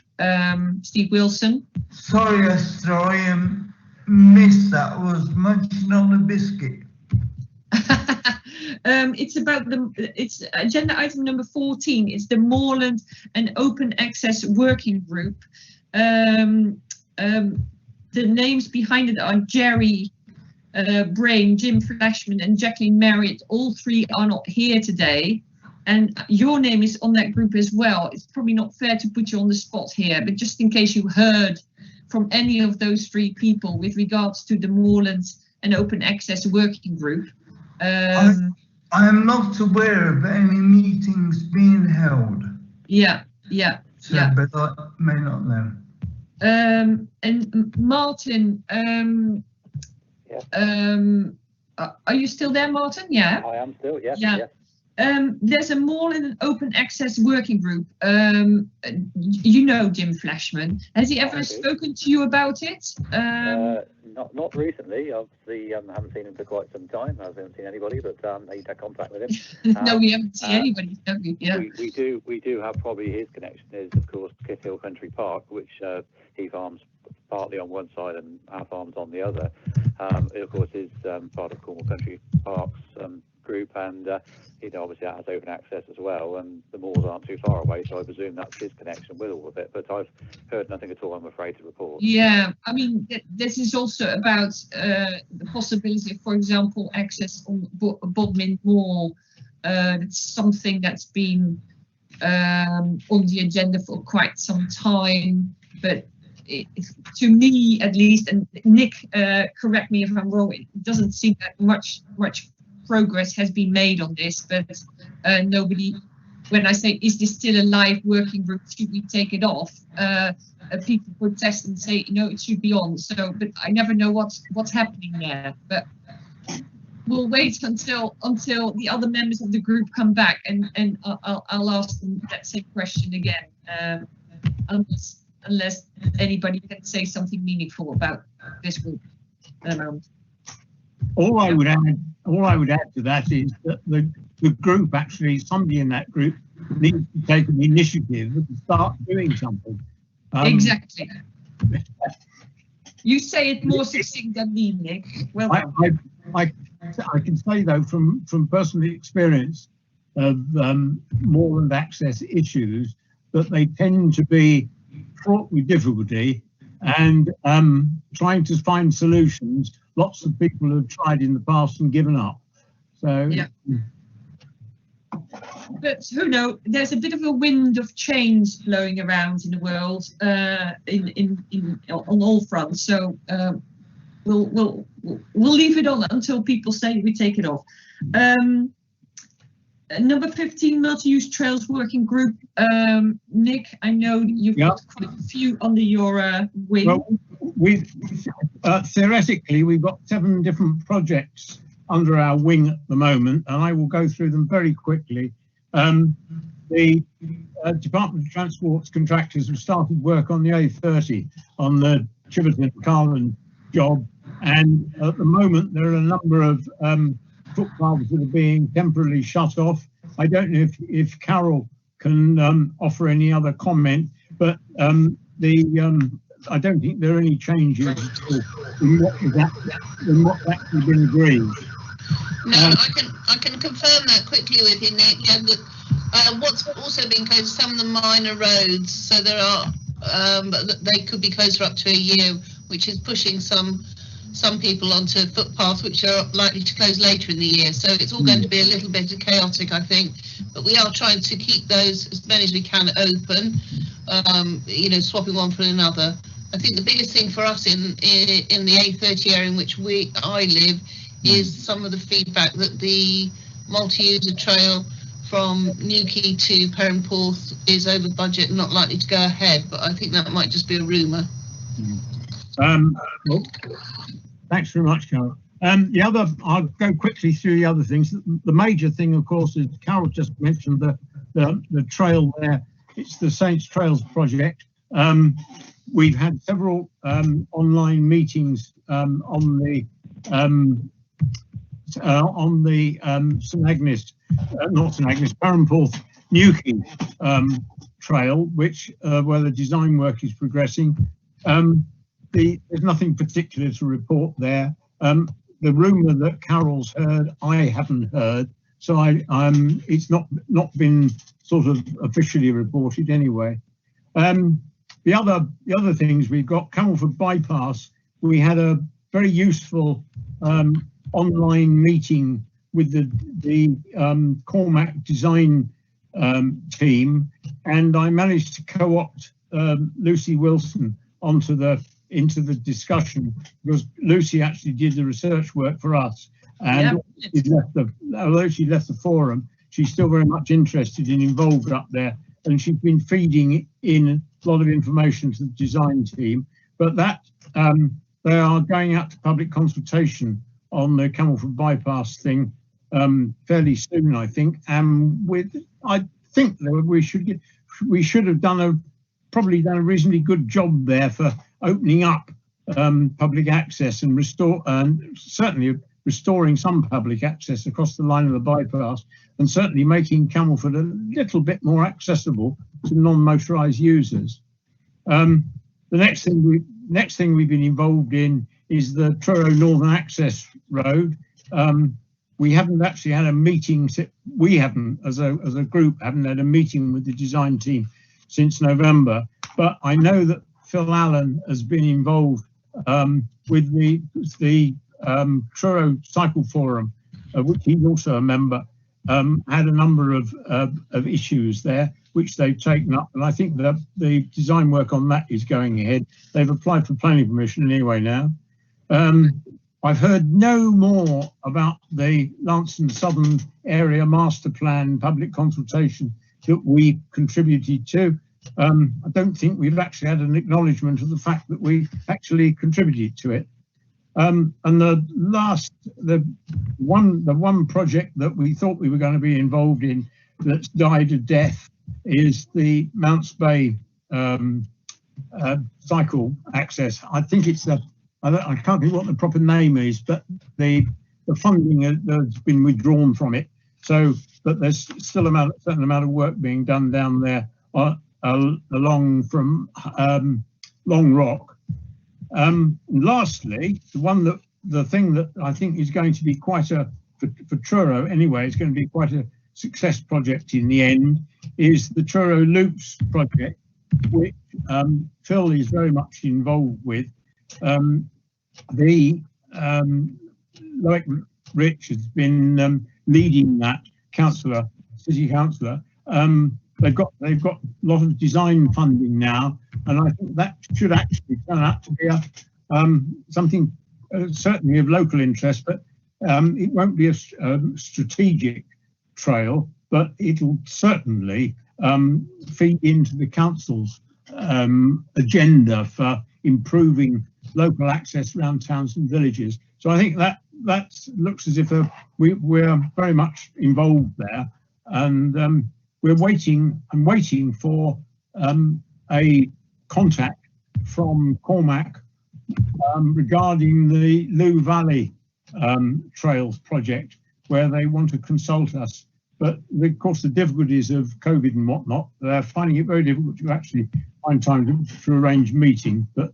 Steve Wilson. Sorry, Esther, I missed that. I was munching on a biscuit. It's about it's agenda item number 14. It's the Moorland and Open Access Working Group. The names behind it are Jerry Brain, Jim Flashman and Jacqueline Marriott. All three are not here today. And your name is on that group as well. It's probably not fair to put you on the spot here, but just in case you heard from any of those three people with regards to the Moorland and Open Access Working Group. I am not aware of any meetings being held. Yeah. So, yeah. But I may not know. And Martin, are you still there, Martin? Yeah. I am still, yes. Yeah. Yes. There's a Moorland and Open Access Working Group. You know Jim Flashman. Has he ever spoken to you about it? Not recently. Obviously, haven't seen him for quite some time. I haven't seen anybody, but he's had contact with him. No, we haven't seen anybody, have we? Yeah. We do have probably his connection is, of course, Cliff Hill Country Park, which he farms partly on one side and our farms on the other. It, of course, is part of Cornwall Country Parks group, and obviously that has open access as well, and the moors aren't too far away, so I presume that's his connection with all of it, but I've heard nothing at all, I'm afraid, to report. Yeah, I mean, this is also about the possibility of, for example, access on Bodmin Moor. It's something that's been on the agenda for quite some time, but to me at least, and Nick, correct me if I'm wrong, it doesn't seem that much progress has been made on this, but nobody, when I say, is this still a live working group, should we take it off? People protest and say, no, it should be on. So, but I never know what's happening there. But we'll wait until the other members of the group come back, and I'll ask them that same question again, unless anybody can say something meaningful about this group at the moment. All I would add to that is that the group, actually, somebody in that group needs to take an initiative and start doing something. Exactly. You say it more succinct than me, Nick. Well, I can say though, from personal experience of moorland access issues, that they tend to be fraught with difficulty and trying to find solutions. Lots of people have tried in the past and given up. So yeah. But who knows? There's a bit of a wind of change blowing around in the world, on all fronts. So we'll leave it on until people say we take it off. Number 15, multi-use trails working group. Nick, I know you've got quite a few under your wing. Well, theoretically, we've got 7 different projects under our wing at the moment, and I will go through them very quickly. The Department of Transport's contractors have started work on the A30 on the Chiverton-Carlin job, and at the moment there are a number of footpaths that are being temporarily shut off. I don't know if Carol can offer any other comment, but I don't think there are any changes in what's actually been agreed. No, I can confirm that quickly with you, Nick. Yeah, what's also been closed, some of the minor roads, so there are, they could be closed for up to a year, which is pushing some people onto footpaths which are likely to close later in the year. So it's all going to be a little bit chaotic, I think. But we are trying to keep those, as many as we can, open, swapping one for another. I think the biggest thing for us in the A30 area in which I live is some of the feedback that the multi-user trail from Newquay to Perranporth is over budget and not likely to go ahead. But I think that might just be a rumour. Well, thanks very much, Carol. I'll go quickly through the other things. The major thing, of course, is Carol just mentioned the trail there. It's the Saints Trails project. We've had several online meetings on the Perranporth Newquay trail, which where the design work is progressing. There's nothing particular to report there. The rumour that Carol's heard, I haven't heard, so it's not been sort of officially reported anyway. The other things we've got, Camelford Bypass. We had a very useful online meeting with the Cormac design team, and I managed to co-opt Lucy Wilson into the discussion, because Lucy actually did the research work for us, and although she left the forum, she's still very much interested and involved up there, and she's been feeding in a lot of information to the design team. But that they are going out to public consultation on the Camelford Bypass thing fairly soon, I think. And I think that we should have probably done a reasonably good job there for opening up public access and certainly restoring some public access across the line of the bypass, and certainly making Camelford a little bit more accessible to non-motorised users. The next thing we've been involved in is the Truro Northern Access Road. We haven't actually had a meeting. We haven't, as a group, haven't had a meeting with the design team since November. But I know that Phil Allen has been involved with the Truro Cycle Forum, which he's also a member. Had a number of issues there which they've taken up, and I think that the design work on that is going ahead. They've applied for planning permission anyway now. I've heard no more about the Lanson Southern Area Master Plan public consultation that we contributed to. I don't think we've actually had an acknowledgement of the fact that we actually contributed to it. And the one project that we thought we were going to be involved in that's died a death is the Mounts Bay cycle access. I think it's I can't think what the proper name is, but the funding has been withdrawn from it. So, but there's still a certain amount of work being done down there along from Long Rock. Lastly, the thing that I think is going to be quite for Truro anyway, it's going to be quite a success project in the end, is the Truro Loops project, which Phil is very much involved with. Like Rich has been leading that, city councillor. They've got a lot of design funding now, and I think that should actually turn out to be something certainly of local interest, but it won't be a strategic trail, but it'll certainly feed into the council's agenda for improving local access around towns and villages. So I think that looks as if we're very much involved there, and I'm waiting for a contact from Cormac regarding the Lou Valley Trails project, where they want to consult us. But of course, the difficulties of COVID and whatnot, they're finding it very difficult to actually find time to arrange meetings. But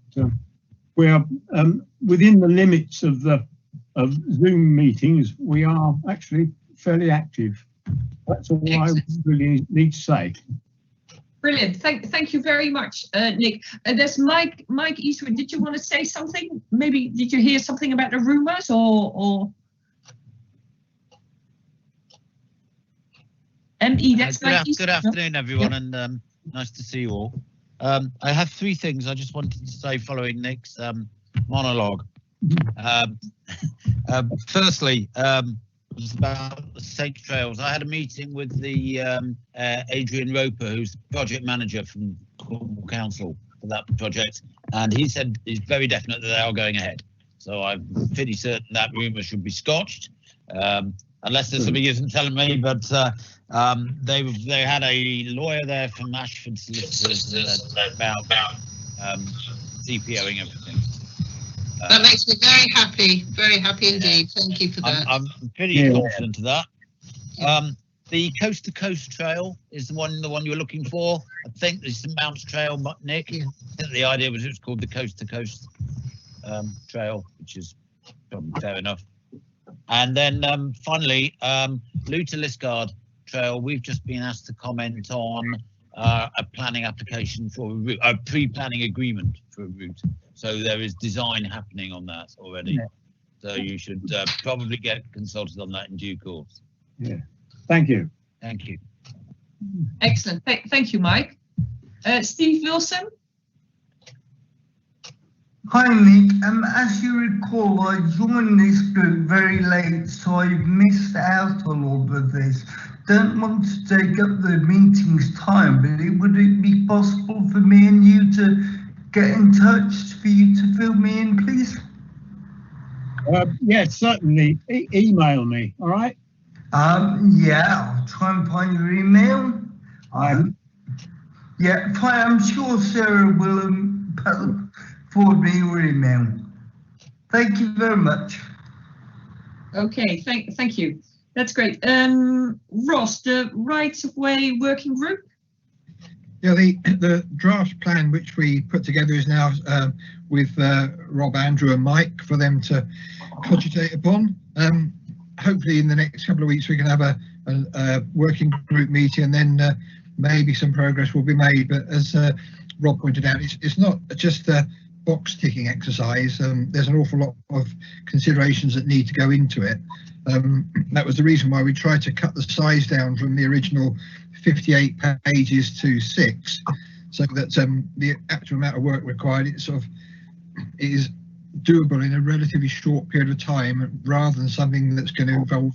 we are within the limits of Zoom meetings. We are actually fairly active. That's all I really need to say. Brilliant. Thank you very much, Nick. There's Mike Eastwood. Did you want to say something? Maybe did you hear something about the rumours or? That's good afternoon, everyone, and nice to see you all. I have three things I just wanted to say following Nick's monologue. Firstly, it was about the safe trails. I had a meeting with the Adrian Roper, who's the project manager from Cornwall Council for that project, and he said he's very definite that they are going ahead. So I'm pretty certain that rumour should be scotched, unless there's something he isn't telling me. But they had a lawyer there from Ashford Solicitors about CPOing everything. That makes me very happy indeed. Thank you for that. I'm pretty confident of that. The Coast to Coast Trail is the one you're looking for. I think there's the Mounts Trail, Nick. I think the idea was it was called the Coast to Coast Trail, which is probably fair enough. And then finally, Luton Liscard Trail, we've just been asked to comment on a planning application for a route, a pre-planning agreement for a route. So there is design happening on that already. Yeah. So you should probably get consulted on that in due course. Yeah, thank you. Thank you. Excellent. Thank you, Mike. Steve Wilson. Hi, Nick. As you recall, I joined this group very late, so I've missed out on all of this. Don't want to take up the meeting's time, but would it be possible for me and you to get in touch for you to fill me in, please? Yes, certainly. Email me, all right? Yeah, I'll try and find your email. Yeah, fine. I'm sure Sarah will forward me your email. Thank you very much. Okay, thank you. That's great. Ross, the Right of Way Working Group. Yeah, the draft plan which we put together is now with Rob, Andrew and Mike for them to cogitate upon. Hopefully in the next couple of weeks we can have a working group meeting, and then maybe some progress will be made. But as Rob pointed out, it's not just a box ticking exercise. There's an awful lot of considerations that need to go into it. That was the reason why we tried to cut the size down from the original 58 pages to 6, so that the actual amount of work required is doable in a relatively short period of time, rather than something that's going to involve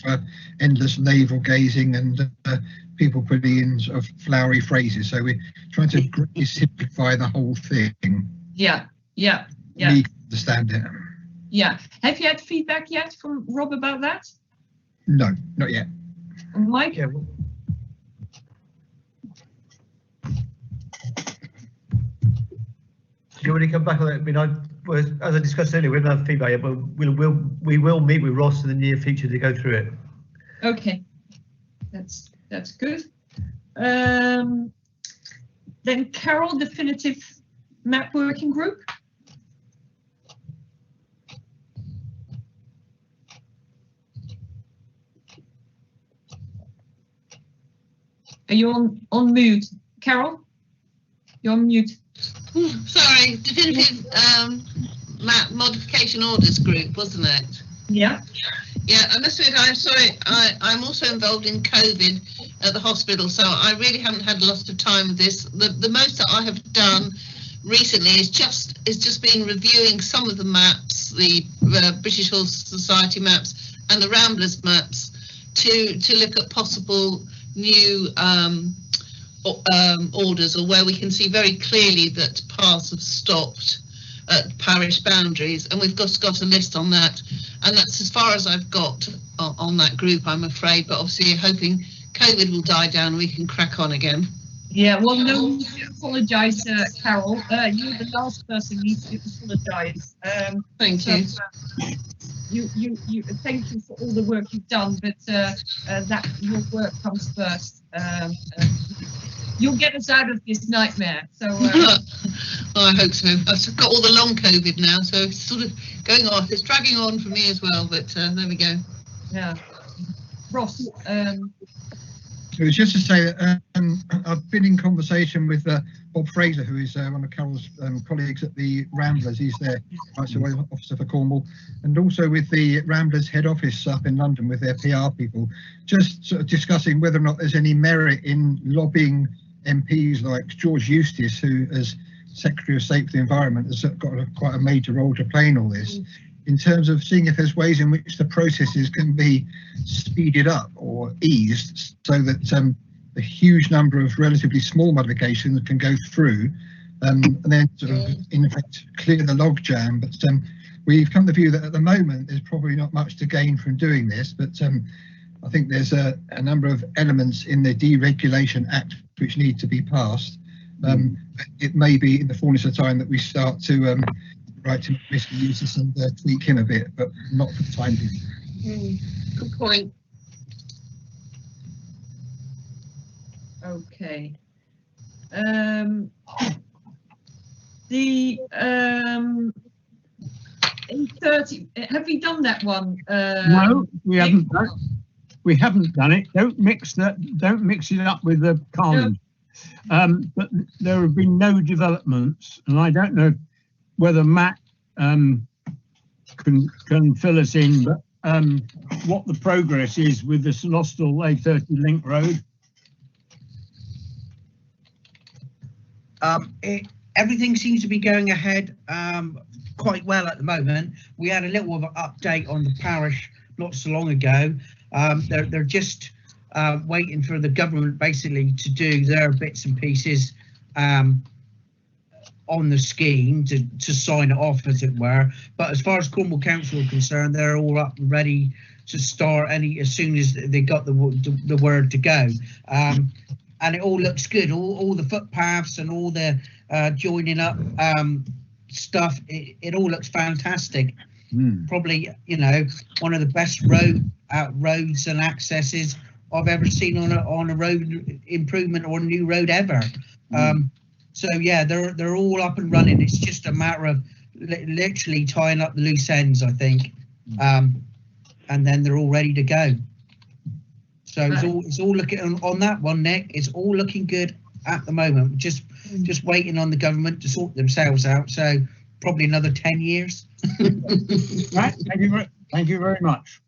endless navel gazing and people putting in sort of flowery phrases. So we're trying to greatly simplify the whole thing. Yeah. We understand it. Yeah. Have you had feedback yet from Rob about that? No, not yet. Mike? Yeah, do you want to come back on that? I mean, as I discussed earlier, we haven't had feedback yet, but we will meet with Ross in the near future to go through it. Okay, that's good. Then Carol, Definitive Map Working Group. Are you on mute, Carol? You're on mute. Sorry, Definitive Map Modification Orders Group, wasn't it? Yeah. Yeah, I must admit, I'm sorry, I'm also involved in COVID at the hospital, so I really haven't had a lot of time with this. The most that I have done recently is just been reviewing some of the maps, the British Horse Society maps and the Ramblers maps, to look at possible new orders, or where we can see very clearly that paths have stopped at parish boundaries, and we've got a list on that, and that's as far as I've got on that group, I'm afraid. But obviously hoping COVID will die down and we can crack on again. Yeah, well, no need to apologise, Carol. You're the last person who needs to apologise. Thank you. You thank you for all the work you've done, but that your work comes first. You'll get us out of this nightmare. So I hope so. I've got all the long COVID now, so it's sort of going on. It's dragging on for me as well, but there we go. Yeah. Ross. It was just to say that I've been in conversation with Bob Fraser, who is one of Carol's colleagues at the Ramblers. He's their Rights of Way officer for Cornwall, and also with the Ramblers head office up in London with their PR people, just sort of discussing whether or not there's any merit in lobbying MPs like George Eustice, who as Secretary of State for the Environment has got quite a major role to play in all this, in terms of seeing if there's ways in which the processes can be speeded up or eased, so that a huge number of relatively small modifications can go through, and then sort of in effect clear the logjam. But we've come to the view that at the moment there's probably not much to gain from doing this, but I think there's a number of elements in the Deregulation Act which need to be passed. It may be in the fullness of time that we start to write to Mr. Eustace and tweak him a bit, but not for the time being. Good point. Okay. A30. Have we done that one? No, we haven't done it. We haven't done it. Don't mix that. Don't mix it up with the Carling. No. But there have been no developments, and I don't know whether Matt can fill us in. But what the progress is with the St Austell A30 link road. Everything seems to be going ahead quite well at the moment. We had a little of an update on the parish not so long ago. They're just waiting for the government basically to do their bits and pieces on the scheme to sign it off, as it were. But as far as Cornwall Council are concerned, they're all up and ready to start as soon as they got the word to go. And it all looks good. All the footpaths and all the joining up stuff, it all looks fantastic. Probably, you know, one of the best roads and accesses I've ever seen on a road improvement or a new road ever. So yeah, they're all up and running. It's just a matter of literally tying up the loose ends, I think, and then they're all ready to go. So it's all looking on that one, Nick. It's all looking good at the moment. Just waiting on the government to sort themselves out. So probably another 10 years. Right. Thank you very much.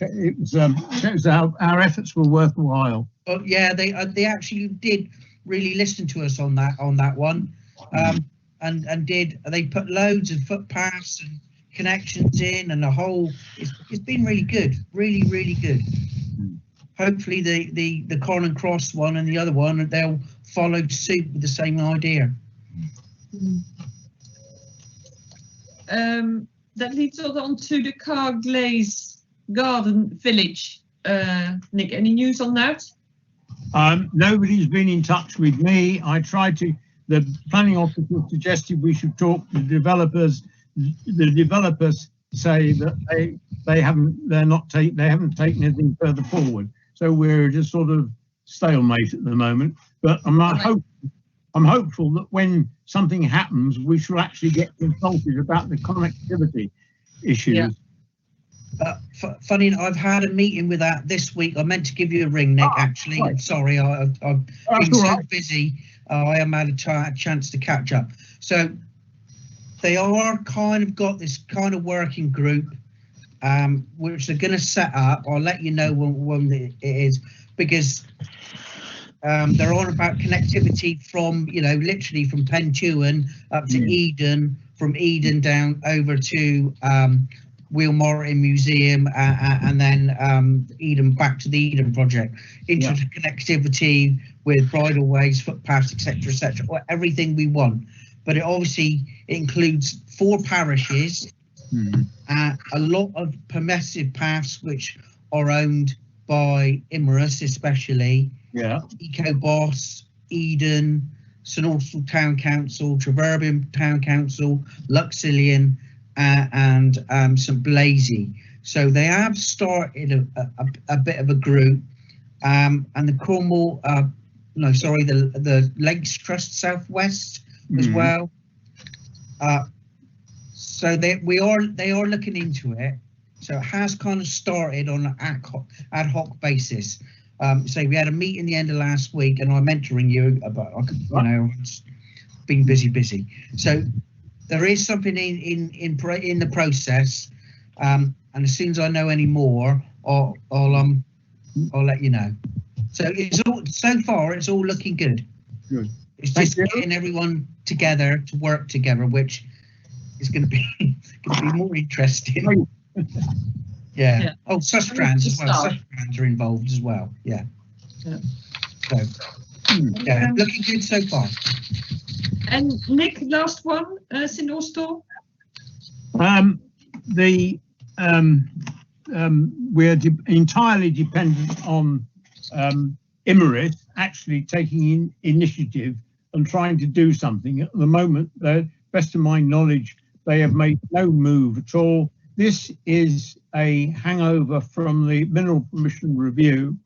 It was shows our efforts were worthwhile. Oh yeah, they actually did really listen to us on that one, and they put loads of footpaths and connections in, and the whole it's been really good, really good. Hopefully the Corn Cross one and the other one, they'll follow suit with the same idea. That leads on to the Glaze Garden Village. Nick, any news on that? Nobody's been in touch with me. I tried to. The planning officer suggested we should talk to the developers. The developers say that they haven't taken anything further forward. So we're just sort of stalemate at the moment. But I'm hopeful that when something happens, we shall actually get consulted about the connectivity issues. Yeah. Funny, I've had a meeting with that this week. I meant to give you a ring, Nick, actually. Right. Sorry, I've been so busy. I haven't had a chance to catch up. So they are got this kind of working group, which they're going to set up. I'll let you know when it is, because they're on about connectivity from, literally from Pentuan up to Eden, from Eden down over to Wheelmorton Museum, and then Eden back to the Eden project. Interconnectivity with bridleways, footpaths, etc., everything we want. But it obviously includes 4 parishes, a lot of permissive paths which are owned by Imerus, especially. EcoBoss, Eden, St Austell Town Council, Treverbian Town Council, Luxillian, and St Blazy. So they have started a bit of a group, and the Cornwall, the Lakes Trust Southwest as well. So they are looking into it. So it has kind of started on an ad hoc basis. So we had a meeting the end of last week, and I meant to ring you about, it's been busy. So there is something in the process, and as soon as I know any more, I'll let you know. So so far it's all looking good. Good. It's just getting everyone together to work together, which is going to be more interesting. Yeah. Oh, Sustrans as well. Sustrans are involved as well. Yeah. So, looking good so far. And Nick, last one, St Austell. We're entirely dependent on Imerys actually taking initiative and trying to do something. At the moment, best of my knowledge, they have made no move at all. This is a hangover from the Mineral Permission Review,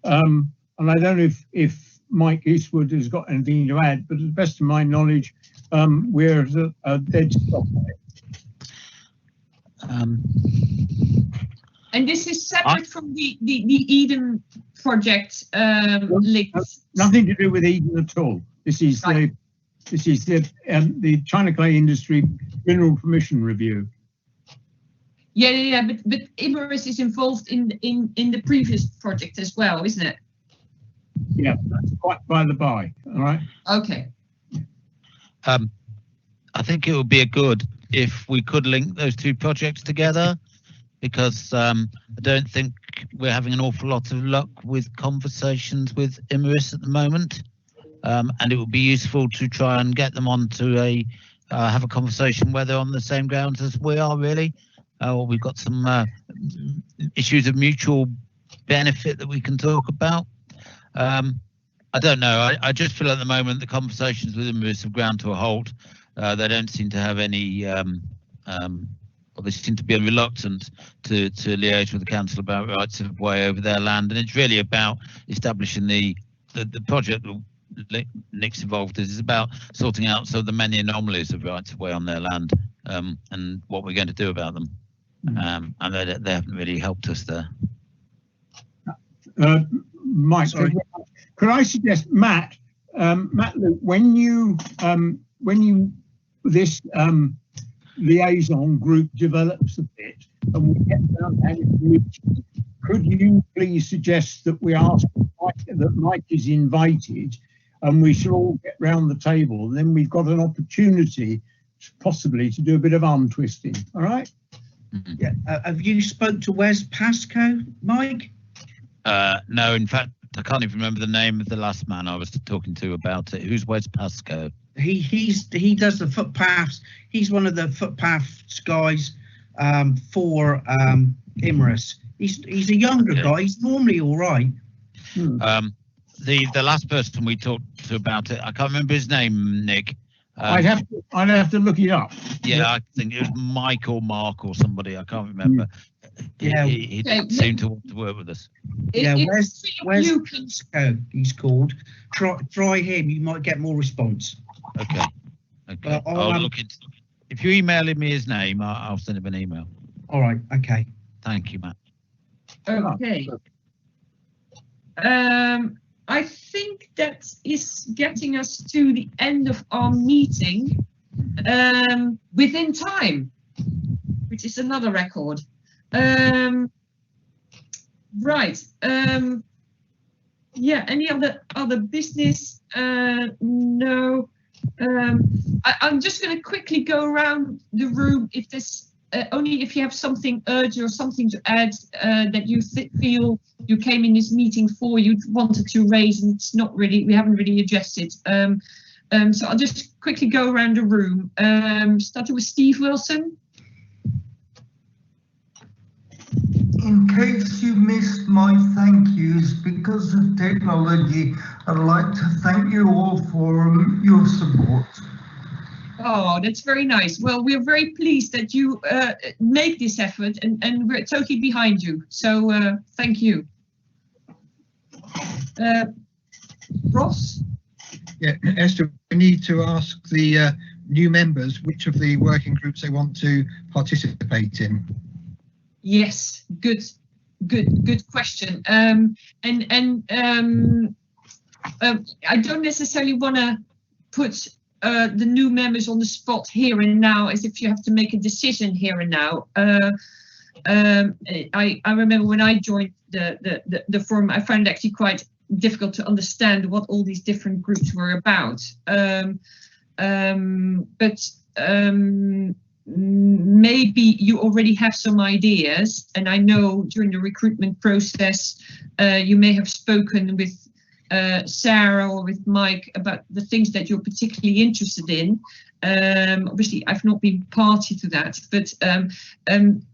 and I don't know if Mike Eastwood has got anything to add, but to the best of my knowledge, we're a dead stop. And this is separate from the Eden project links. Nothing to do with Eden at all. This is right. the China clay industry mineral permission review. Yeah, but Imerys is involved in the previous project as well, isn't it? Yeah, that's quite by the by. All right. Okay. I think it would be good if we could link those two projects together, because I don't think we're having an awful lot of luck with conversations with Imerys at the moment, and it would be useful to try and get them onto have a conversation where they're on the same grounds as we are, really. We've got some issues of mutual benefit that we can talk about. I don't know. I just feel at the moment the conversations with Imerys have ground to a halt. They don't seem to have any, or they seem to be reluctant to liaise with the council about rights of way over their land, and it's really about establishing the project that Nick's involved in is about sorting out some of the many anomalies of rights of way on their land, and what we're going to do about them. And they haven't really helped us there. Mike, could I suggest, Matt, Luke, when you this liaison group develops a bit and we get down to any meeting, could you please suggest that we ask that Mike is invited and we should all get round the table? Then we've got an opportunity possibly to do a bit of arm twisting. All right. Yeah. Have you spoke to Wes Pascoe, Mike? No, in fact, I can't even remember the name of the last man I was talking to about it. Who's Wes Pascoe? He does the footpaths. He's one of the footpaths guys for Imerys. He's a younger guy. He's normally all right. The last person we talked to about it, I can't remember his name, Nick. I'd have to look it up. Yeah, I think it was Mike or Mark or somebody. I can't remember. Yeah, he didn't seem to want to work with us. Yeah, where's Pascoe? He's called. Try him. You might get more response. Okay. I'll look into. If you email me his name, I'll send him an email. All right. Okay. Thank you, Matt. Okay. I think that is getting us to the end of our meeting within time, which is another record. Right. Yeah. Any other business? No. I'm just going to quickly go around the room. If there's only if you have something urgent or something to add that you feel you came in this meeting for, you wanted to raise, and it's not really, we haven't really addressed it. So I'll just quickly go around the room, starting with Steve Wilson. In case you missed my thank yous because of technology, I'd like to thank you all for your support. Oh, that's very nice. Well, we're very pleased that you make this effort, and we're totally behind you. So thank you. Ross? Yeah, Esther, we need to ask the new members which of the working groups they want to participate in. Yes, good question. I don't necessarily want to put the new members on the spot here and now, as if you have to make a decision here and now. I remember when I joined the forum, I found it actually quite difficult to understand what all these different groups were about. Maybe you already have some ideas, and I know during the recruitment process you may have spoken with Sarah or with Mike about the things that you're particularly interested in. Obviously, I've not been party to that, but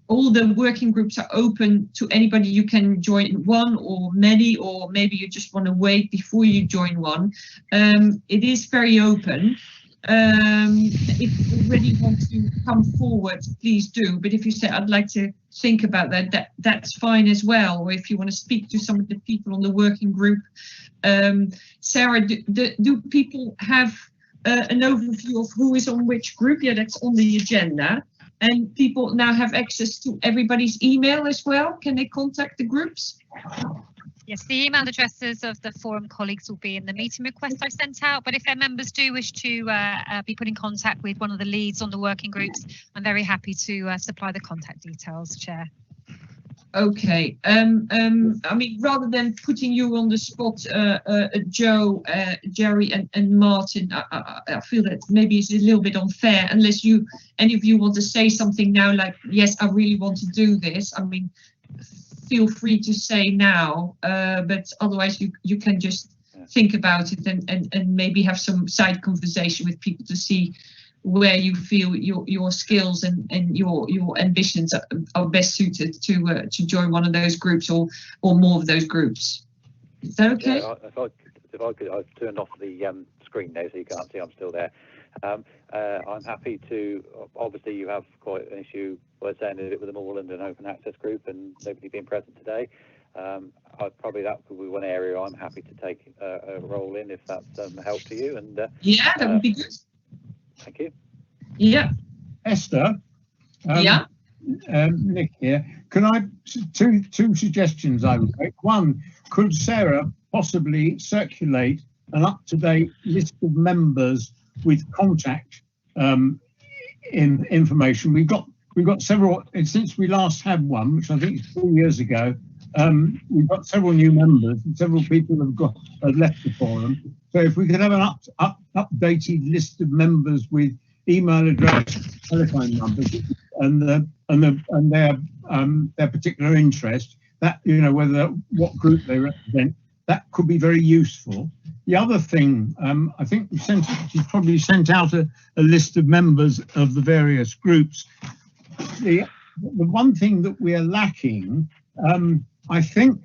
all the working groups are open to anybody. You can join one or many, or maybe you just want to wait before you join one. It is very open. If you really want to come forward, please do. But if you say, I'd like to think about that's fine as well. Or if you want to speak to some of the people on the working group. Sarah, do people have an overview of who is on which group? Yeah, that's on the agenda. And people now have access to everybody's email as well. Can they contact the groups? Yes, the email addresses of the forum colleagues will be in the meeting request I've sent out, but if their members do wish to be put in contact with one of the leads on the working groups, I'm very happy to supply the contact details, Chair. Okay, I mean, rather than putting you on the spot, Joe, Jerry and Martin, I feel that maybe it's a little bit unfair unless any of you want to say something now, like, yes, I really want to do this. I mean, feel free to say now, but otherwise you can just think about it and maybe have some side conversation with people to see where you feel your skills and your ambitions are best suited to join one of those groups or more of those groups. Is that okay? Yeah, if I could, I've turned off the screen now so you can't see I'm still there. I'm happy to. Obviously, you have quite an issue by saying it with them all in an open access group and nobody being present today. Probably that would be one area I'm happy to take a role in if that's help to you. And yeah, that would be good. Thank you. Yeah. Esther. Yeah. Nick here. Can I two suggestions I would make? One, could Sarah possibly circulate an up-to-date list of members with contact information? We've got several since we last had one, which I think is 4 years ago. We've got several new members and several people have left the forum. So if we could have an updated list of members with email address, telephone numbers, and their particular interest, that what group they represent, that could be very useful. The other thing, I think she's probably sent out a list of members of the various groups. The one thing that we're lacking, I think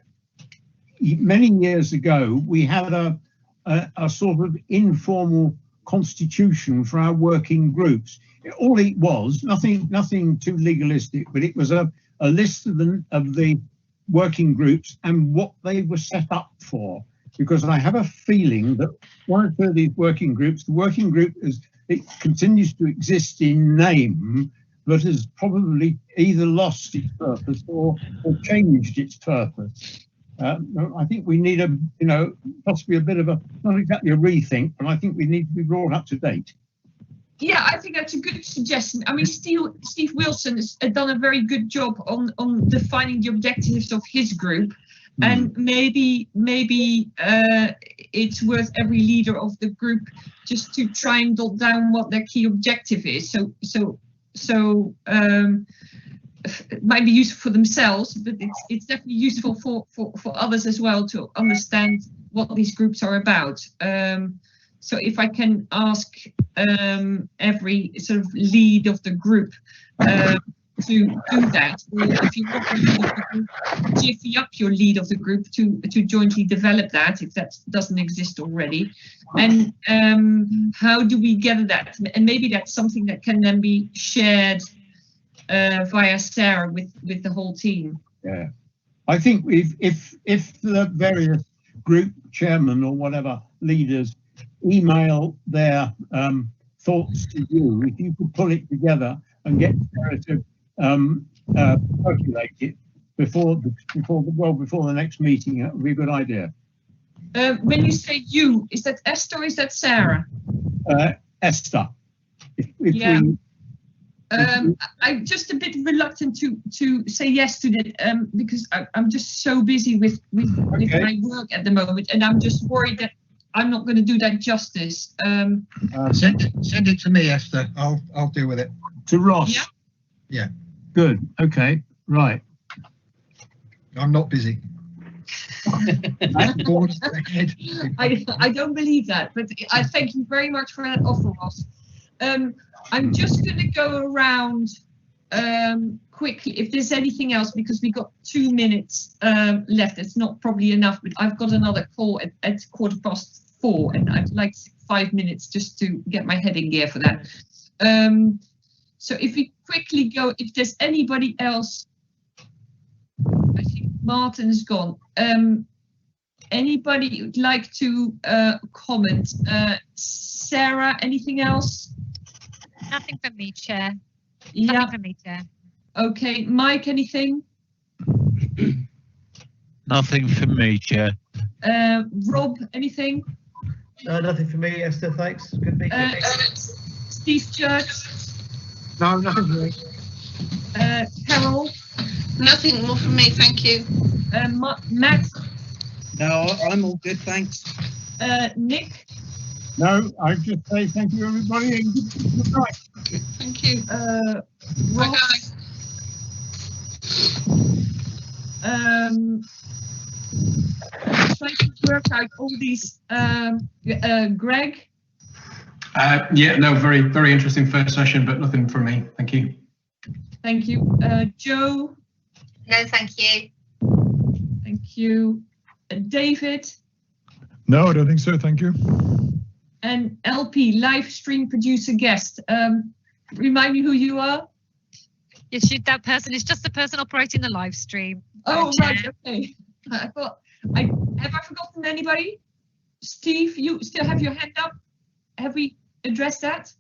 many years ago we had a sort of informal constitution for our working groups. All it was, nothing too legalistic, but it was a list of the working groups and what they were set up for. Because I have a feeling that one of these working groups, the working group it continues to exist in name, but has probably either lost its purpose or changed its purpose. I think we need possibly a bit of not exactly a rethink, but I think we need to be brought up to date. Yeah, I think that's a good suggestion. I mean, Steve Wilson has done a very good job on defining the objectives of his group. And maybe it's worth every leader of the group just to try and jot down what their key objective is. So it might be useful for themselves, but it's definitely useful for others as well to understand what these groups are about. So if I can ask every sort of lead of the group to do that, or if you're not the lead of the group, jiffy up your lead of the group to jointly develop that, if that doesn't exist already. And how do we gather that? And maybe that's something that can then be shared via Sarah with the whole team. Yeah, I think if the various group chairmen or whatever leaders email their thoughts to you, if you could pull it together and get Sarah to circulate it before the next meeting, that would be a good idea. When you say you, is that Esther or is that Sarah? Esther. Yeah. I'm just a bit reluctant to say yes to that because I'm just so busy with my work at the moment, and I'm just worried that I'm not going to do that justice. Send it to me, Esther. I'll deal with it. To Ross. Yeah. Yeah. Good. Okay. Right. I'm not busy. I don't believe that, but I thank you very much for that offer, Ross. I'm just going to go around quickly if there's anything else, because we got 2 minutes left. It's not probably enough, but I've got another call at 4:15, and I'd like 5 minutes just to get my head in gear for that. So if we quickly go, if there's anybody else, I think Martin's gone. Anybody who'd like to comment? Sarah, anything else? Nothing from me, Chair. Yeah. Nothing from me, Chair. Okay, Mike, anything? Nothing from me, Chair. Rob, anything? Nothing for me, Esther, thanks. Good meeting. Steve Church? No, nothing for me. Carol? Nothing more from me, thank you. Matt? No, I'm all good, thanks. Nick? No, I just say thank you, everybody, and good night. Thank you. Ross? Trying to work out all these. Greg? Yeah, no, very, very interesting first session, but nothing from me. Thank you. Thank you. Joe? No, thank you. Thank you. David? No, I don't think so. Thank you. And LP, live stream producer guest. Remind me who you are? Yes, that person is just the person operating the live stream. Oh, right, okay. I thought, have I forgotten anybody? Steve, you still have your hand up? Have we addressed that?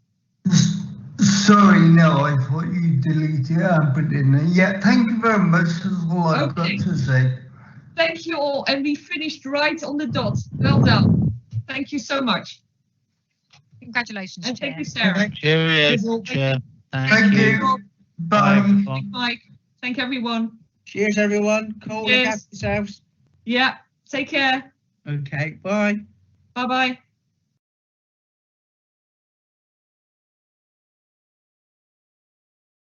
Sorry, no, I thought you deleted it and put it in there. Yeah, thank you very much. That's all I've got to say. Thank you all, and we finished right on the dot. Well done. Thank you so much. Congratulations, and Chair. thank you, Sarah. Cheerio, Chair. Thank you. Bye. Bye. Mike. Thank everyone. Cheers, everyone. Cool. Look after yourselves. Yeah. Take care. Okay. Bye. Bye-bye.